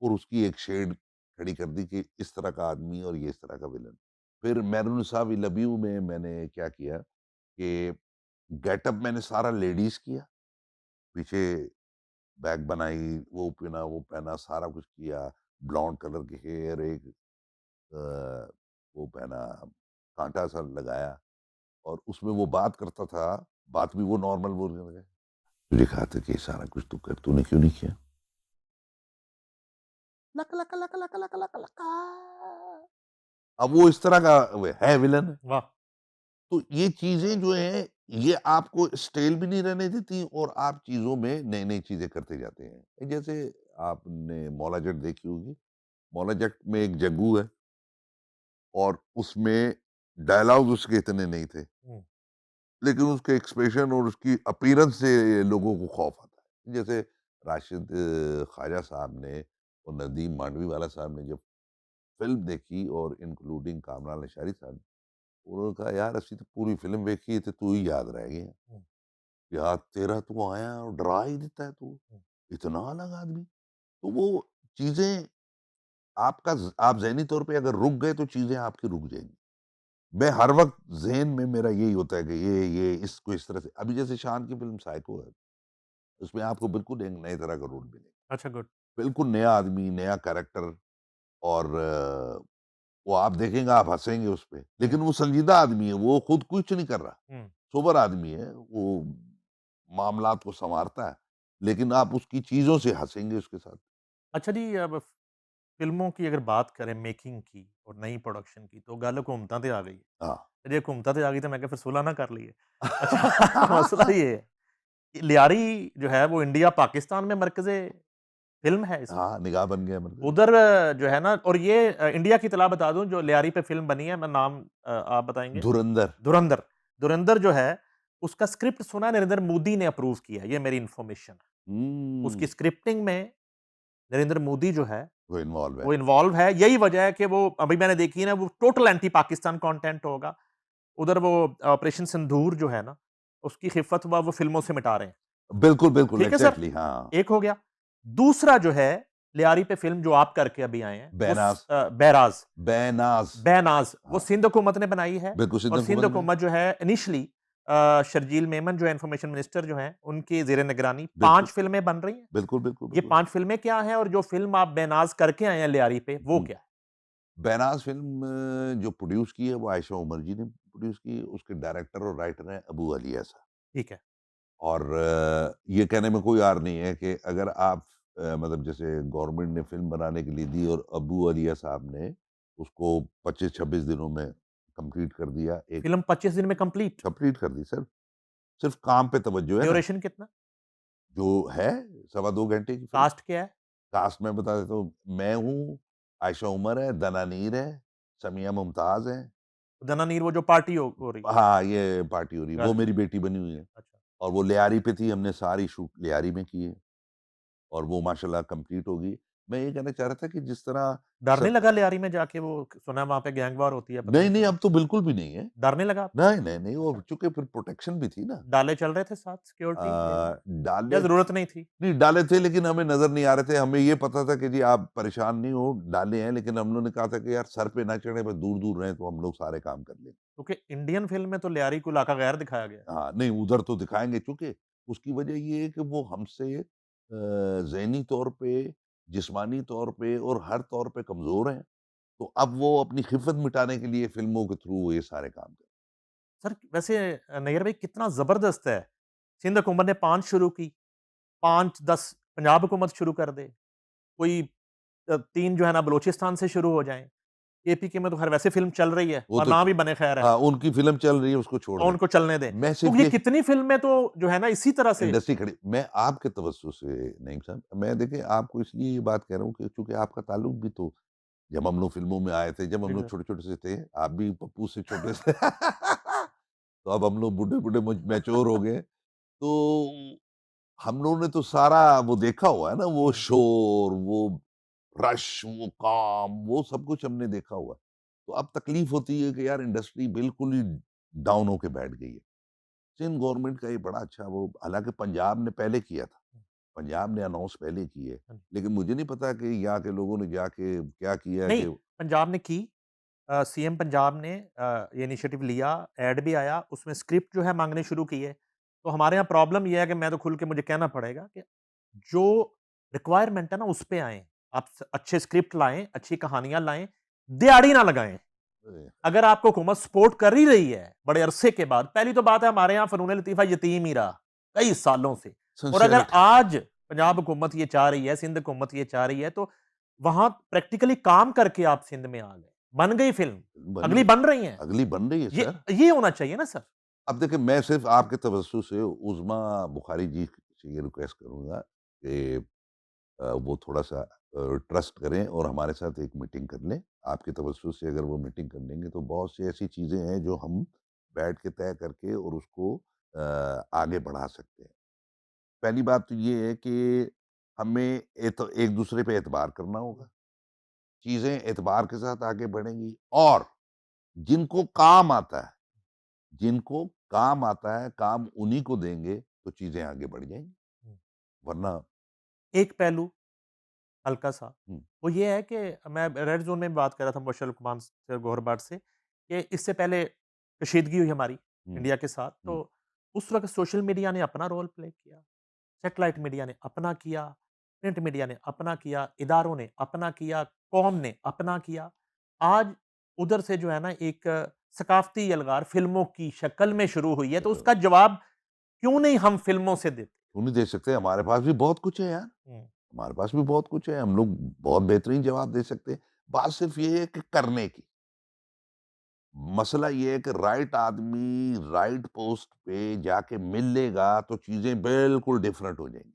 और उसकी एक शेड खड़ी कर दी कि इस तरह का आदमी और ये इस तरह का विलन। फिर मैरूनिसा वी लव यू में मैंने क्या किया कि गेटअप मैंने सारा लेडीज़ किया, पीछे बैग बनाई, वो पहना, सारा कुछ किया, ब्लॉन्ड कलर के हेयर, एक वो पहना, काँटा सा लगाया और उसमें वो बात करता था, बात भी वो नॉर्मल बोलने लगा। तुझे कहा था कि ये सारा कुछ तू कर, तूने क्यों नहीं किया? Luck luck luck luck luck luck लका। अब वो इस तरह का वो है विलन। वाह! तो ये चीज़ें जो हैं, ये आपको स्टेल भी नहीं रहने देती और आप चीज़ों में नई-नई चीज़ें करते जाते हैं। जैसे आपने मौला जट देखी होगी, मौला जट में एक जग्गू है और उसमें डायलॉग उसके इतने नहीं थे, हुँ, लेकिन उसके एक्सप्रेशन और उसकी अपीयरेंस से लोगों को खौफ आता है। जैसे राशिद ख्वाजा साहब ने और नदीम मांडवीवाला साहब ने जब फ़िल्म देखी और इंक्लूडिंग कामरान अंसारी साहब, उन्होंने कहा, "यार असी तो पूरी फ़िल्म वेखी है ते तू ही याद रह गया। हुँ, यार तेरा तू आया और डरा ही देता है तू, हुँ। इतना अलग आदमी।" तो वो चीज़ें आप ज़हनी तौर पे अगर रुक गए तो चीज़ें आपकी रुक जाएँगी। मैं हर वक़्त ज़हन में मेरा यही होता है कि ये इसको इस तरह से अभी जैसे शान की फ़िल्म साइको है, उसमें आपको बिल्कुल एक नए तरह का रोल मिलेगा। अच्छा, गुड। बिल्कुल नया आदमी, नया कैरेक्टर और वो आप देखेंगे, आप हँसेंगे उसपे। हुँ, लेकिन वो संजीदा आदमी है, वो खुद कुछ नहीं कर रहा, हुँ। सोबर आदमी है, वो मामलात को सँवारता है, लेकिन आप उसकी चीज़ों से हँसेंगे उसके साथ। अच्छा जी, अब फिल्मों की अगर बात करें मेकिंग की और नई प्रोडक्शन की तो गल घूमता ते आ गई हाँ। है। जे घूमता ते आ गई तो मैं क्या फिर सुलह ना कर लिए। अच्छा मसला ये है कि लियारी जो है वो इंडिया पाकिस्तान में मरकज़े फ़िल्म है इसमें। हाँ, निगाह बन गया मतलब। उधर जो है ना और ये इंडिया की इत्तला बता दूँ जो लियारी पे फ़िल्म बनी है मैं नाम आप बताएँगे? धुरंधर। धुरंधर। धुरंधर जो है उसका स्क्रिप्ट सुना है नरेंद्र मोदी ने अप्रूव किया है, ये मेरी इन्फॉर्मेशन है। उसकी हुँ, स्क्रिप्टिंग में नरेंद्र मोदी जो है वो इन्वॉल्व है। वो इन्वॉल्व है, यही वजह है कि वो अभी मैंने देखी है ना वो टोटल एंटी पाकिस्तान कंटेंट होगा। उधर वो ऑपरेशन सिंदूर जो है ना, उसकी खिफ़्फ़त वो फ़िल्मों से मिटा रहे हैं। बिल्कुल, बिल्कुल, ठीक है सर? एग्ज़ैक्टली हाँ। एक हो गया। दूसरा जो है, लियारी पे फ़िल्म जो आप करके अभी आए हैं, वो बेनाज़, बैराज़, बेनाज़। बेनाज़, वो हाँ, सिंध हुकूमत ने बनाई है बिल्कुल और सिद्दीक सिंध हुकूमत ने। हुकूमत जो है इनिशियली शर्जील मेमन जो है इन्फॉर्मेशन मिनिस्टर जो हैं, उनकी ज़ेर निगरानी बिल्कुल, 5 फ़िल्में बन रही हैं। बिल्कुल, बिल्कुल, ये बिल्कुल। 5 फ़िल्में क्या हैं और जो फ़िल्म आप बेनाज़ करके आए हैं लियारी पे, वो हुँ, क्या है? बेनाज़ फ़िल्म जो प्रोड्यूस की है वो आयशा उमर जी ने प्रोड्यूस की है, उसके डायरेक्टर और राइटर हैं अबू अली ऐसा। ठीक है। और ये कहने में कोई आर नहीं है कि अगर आप मतलब जैसे गवर्नमेंट ने फ़िल्म बनाने के लिए दी और अबू अलिया साहब ने उसको 25-26 दिनों में कंप्लीट कर दिया। एक फ़िल्म 25 दिन में कंप्लीट। कंप्लीट कर दी सर, सिर्फ़ काम पे तवज्जो है ना, ड्यूरेशन कितना? जो है सवा 2 घंटे की फ़िल्म। कास्ट क्या है? कास्ट मैं बता देता हूँ, मैं हूँ, आयशा उमर है, दनानीर है, समिया मुमताज़ हैं। दनानीर वो जो पार्टी हो रही है। हाँ, ये पार्टी हो रही है, वो गल मेरी बेटी बनी हुई है अच्छा। और वो लियारी पे थी, हमने सारी शूट लियारी में की है। और वो माशाल्लाह कंप्लीट हो गई। मैं ये कहना चाह रहा था कि जिस तरह डर नहीं सब लगा लियारी में जाके वो सुना है वहाँ पे गैंग वॉर होती है, पता नहीं, नहीं नहीं क्या? अब तो बिल्कुल भी नहीं है। डर नहीं लगा आपको? नहीं, नहीं, नहीं वो अच्छा। चूँकि फिर प्रोटेक्शन भी थी ना। डाले चल रहे थे साथ सिक्योरिटी ये वो? या डाले ज़रूरत नहीं थी? नहीं डाले थे लेकिन हमें नज़र नहीं आ रहे थे। हमें ये पता था कि जी आप परेशान नहीं हो, डाले हैं लेकिन हम लोगों ने कहा था कि यार सर पे ना चढ़े बस दूर-दूर रहें तो हम लोग सारे काम कर लेंगे। क्योंकि इंडियन फ़िल्म में तो लियारी को इलाका गैर दिखाया गया है। हाँ, नहीं उधर तो दिखाएँगे चूँकि उसकी वजह ये है कि वो हमसे ज़हनी तौर पे, जिस्मानी तौर पे और हर तौर पे कमज़ोर हैं। तो अब वो अपनी खिफ़्फ़त मिटाने के लिए फ़िल्मों के थ्रू वो ये सारे काम कर सर वैसे नैयर भाई कितना ज़बरदस्त है। सिंध हुकूमत ने 5 शुरू की, 5-10 पंजाब हुकूमत शुरू कर दे। कोई 3 जो है ना बलूचिस्तान से शुरू हो जाएँ। एपीके में तो खैर वैसे फ़िल्म चल रही है वो और तो ना च भी बने खैर है। हाँ, उनकी फ़िल्म चल रही है उसको छोड़ और दें। उनको चलने दें। मैं तो सिर्फ़ ये ये कितनी फ़िल्में तो जो है ना इसी तरह से इंडस्ट्री खड़ी मैं आपके तवज्जुह से नईम साहब, मैं देखिए आपको इसलिए ये बात कह रहा हूँ कि चूँकि आपका ताल्लुक भी तो जब हम लोग फ़िल्मों में आए थे, जब हम लोग बिल्कुल। छोटे-छोटे से थे, आप भी पप्पू से छोटे से तो अब हम लोग बूढ़े-बूढ़े मैच्योर हो गए। तो हम लोगों ने तो सारा वो देखा हुआ है ना, वो हुँ। शोर, वो रश, वो काम, वो सब कुछ हमने देखा हुआ है। तो अब तकलीफ़ होती है कि यार इंडस्ट्री बिल्कुल ही डाउन होके बैठ गई है। सिंध गवर्नमेंट का ये बड़ा अच्छा वो हालाँकि पंजाब ने पहले किया था। पंजाब ने अनाउंस पहले की है। हाँ जी। लेकिन मुझे नहीं पता कि यहाँ के लोगों ने जाके क्या किया नहीं, कि पंजाब ने की सीएम पंजाब ने ये इनिशिएटिव लिया, ऐड भी आया, उसमें स्क्रिप्ट जो है माँगने शुरू किए। तो हमारे यहाँ प्रॉब्लम ये है कि मैं तो खुल के मुझे कहना पड़ेगा कि जो रिक्वायरमेंट है ना उस पे आएँ। आप अच्छे स्क्रिप्ट लाएँ, अच्छी कहानियाँ लाएँ, दिहाड़ी ना लगाएँ। अगर आपको हुकूमत सपोर्ट कर ही रही है, बड़े अरसे के बाद, पहली तो बात है हमारे यहाँ फ़नून लतीफ़ा यतीम ही रहा, कई सालों से। और अगर सिंसेरिटी आज पंजाब हुकूमत ये चाह रही है, सिंध हुकूमत ये चाह रही है, तो वहाँ प्रैक्टिकली काम करके आप सिंध में आ गए। बन गई फ़िल्म, बन अगली गई, बन रही हैं। अगली बन रही है सर। ये होना चाहिए ना सर। अब देखिए मैं सिर्फ़ आपके तवज्जुह से उज़मा बुखारी जी से ये रिक्वेस्ट करूँगा कि वो थोड़ा-सा ट्रस्ट करें और हमारे साथ एक मीटिंग कर लें। आपके तवज्जुह से अगर वो मीटिंग कर लेंगे तो बहुत सी ऐसी चीज़ें हैं जो हम बैठ के तय करके और उसको आगे बढ़ा सकते हैं। पहली बात तो ये है कि हमें एक-दूसरे पे एतबार करना होगा। चीज़ें एतबार के साथ आगे बढ़ेंगी और जिनको काम आता है जिनको काम आता है, काम उन्हीं को देंगे तो चीज़ें आगे बढ़ जाएँगी। वरना एक पहलू हल्का-सा, हुँ, वो ये है कि मैं रेड ज़ोन में बात कर रहा था मुबशर लुकमान से गौहर बाट से, कि इससे पहले कशीदगी हुई हमारी हुँ, इंडिया के साथ, हुँ। तो उस वक़्त सोशल मीडिया ने अपना रोल प्ले किया, सैटेलाइट मीडिया ने अपना किया, प्रिंट मीडिया ने अपना किया, इदारों ने अपना किया, कौम ने अपना किया। आज उधर से जो है ना एक सकाफ़ती यलगार फ़िल्मों की शक्ल में शुरू हुई है, तो उसका जवाब क्यों नहीं हम फ़िल्मों से देते? क्यों नहीं दे सकते? हमारे पास भी बहुत कुछ है यार। हुँ। हमारे पास भी बहुत कुछ है, हम लोग बहुत बेहतरीन जवाब दे सकते हैं। बात सिर्फ़ ये है कि करने की। मसला ये है कि राइट आदमी राइट पोस्ट पे जाके मिल लेगा तो चीज़ें बिल्कुल डिफरेंट हो जाएँगी।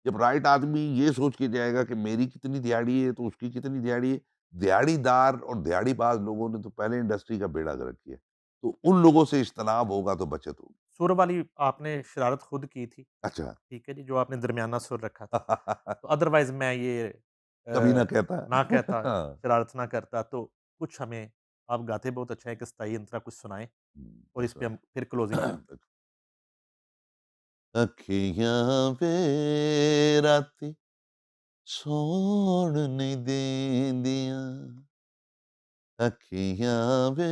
जब राइट आदमी ये सोच के जाएगा कि मेरी कितनी दिहाड़ी है तो उसकी कितनी दिहाड़ी है, दिहाड़ीदार और दिहाड़ीबाज़ लोगों ने तो पहले इंडस्ट्री का बेड़ा गर्क किया। तो उन लोगों से इज्तनाब होगा तो बचत होगी। सुर वाली आपने शरारत खुद की थी, अच्छा। ठीक है जी, जो आपने दरमियाना सुर रखा था। तो अदरवाइज़ मैं ये कभी ना अ, कहता। ना कहता, हाँ, शरारत ना करता, तो कुछ हमें आप गाते बहुत अच्छा है, एक स्थाई अंतरा कुछ सुनाएँ और इस पे हम फिर क्लोज़िंग करेंगे। अखियाँ वे राती सौण नहीं देंदियां, अखियाँ वे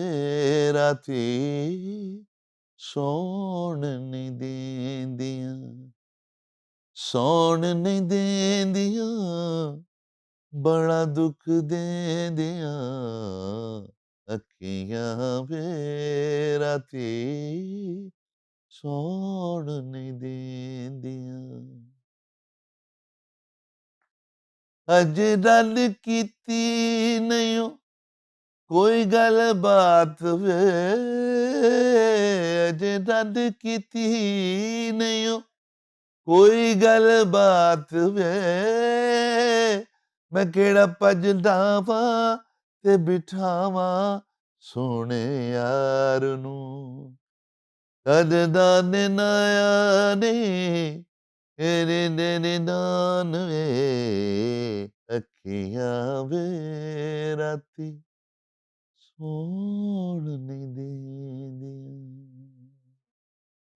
राती सौण नहीं देंदियां, सौण नहीं देंदियां, बड़ा दुख देंदियां, अखियाँ वे राती सौण नहीं देंदियां। अज रल कीती नहीं ओ कोई गलबात वे, अज रल कीती नहीं ओ कोई गलबात वे, मैं केड़ा भजदावा ते बिठावा सोने यार नू, कजदा ने नाया ने तेरे तेरे नान वे, अखियां वे राती ਸੌਣ ਨਹੀਂ ਦੇਂਦੀਆਂ।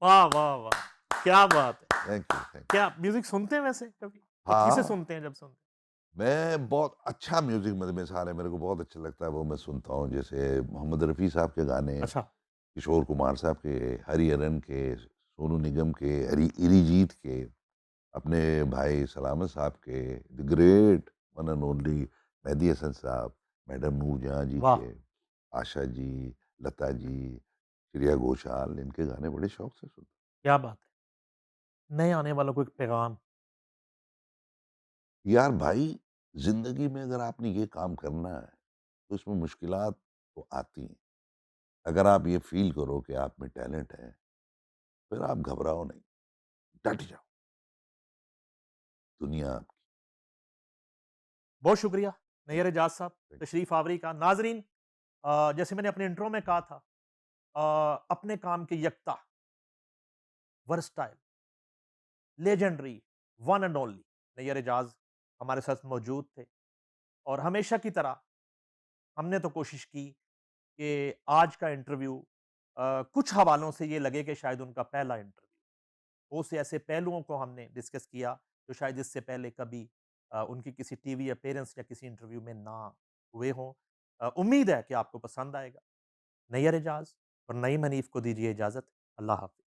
वाह, वाह, वाह! क्या बात है! Thank you, thank you. क्या आप म्यूज़िक सुनते हैं वैसे कभी? और किसे हाँ, सुनते हैं जब सुनते हैं? मैं बहुत अच्छा म्यूज़िक में सारे मेरे को बहुत अच्छा लगता है, वो मैं सुनता हूँ। जैसे मोहम्मद रफ़ी साहब के गाने, अच्छा, किशोर कुमार साहब के, हरिहरन के, सोनू निगम के, अरिजीत के, अपने भाई सलामत साहब के, the great one and only Mehdi Hasan साहब, मैडम नूरजहाँ जी वाह! के, आशा जी, लता जी, श्रेया घोषाल, इनके गाने बड़े शौक से सुनता क्या बात है! नए आने वालों को एक पैगाम हूँ। यार भाई, ज़िंदगी में अगर आपने ये काम करना है, तो इसमें मुश्किलात तो आती हैं। अगर आप ये फ़ील करो कि आप में टैलेंट है, फिर आप घबराओ नहीं, डट जाओ, दुनिया आपकी। बहुत शुक्रिया थैंक नैयर एजाज साहब थैंक तशरीफ आवरी का। नाजरीन, जैसे मैंने अपने इंट्रो में कहा था, अपने काम के यकता, versatile, legendary, one and only Nayyar Ejaz हमारे साथ मौजूद थे। और हमेशा की तरह हमने तो कोशिश की कि आज का इंटरव्यू कुछ हवालों से ये लगे कि शायद उनका पहला इंटरव्यू, बहुत से ऐसे पहलुओं को हमने डिस्कस किया जो शायद इससे पहले कभी उनकी किसी टीवी अपीयरेंस या किसी इंटरव्यू में ना हुए हों। उम्मीद है कि आपको पसंद आएगा। नैयर एजाज और नईम हनीफ को दीजिए इजाज़त। अल्लाह हाफ़िज़।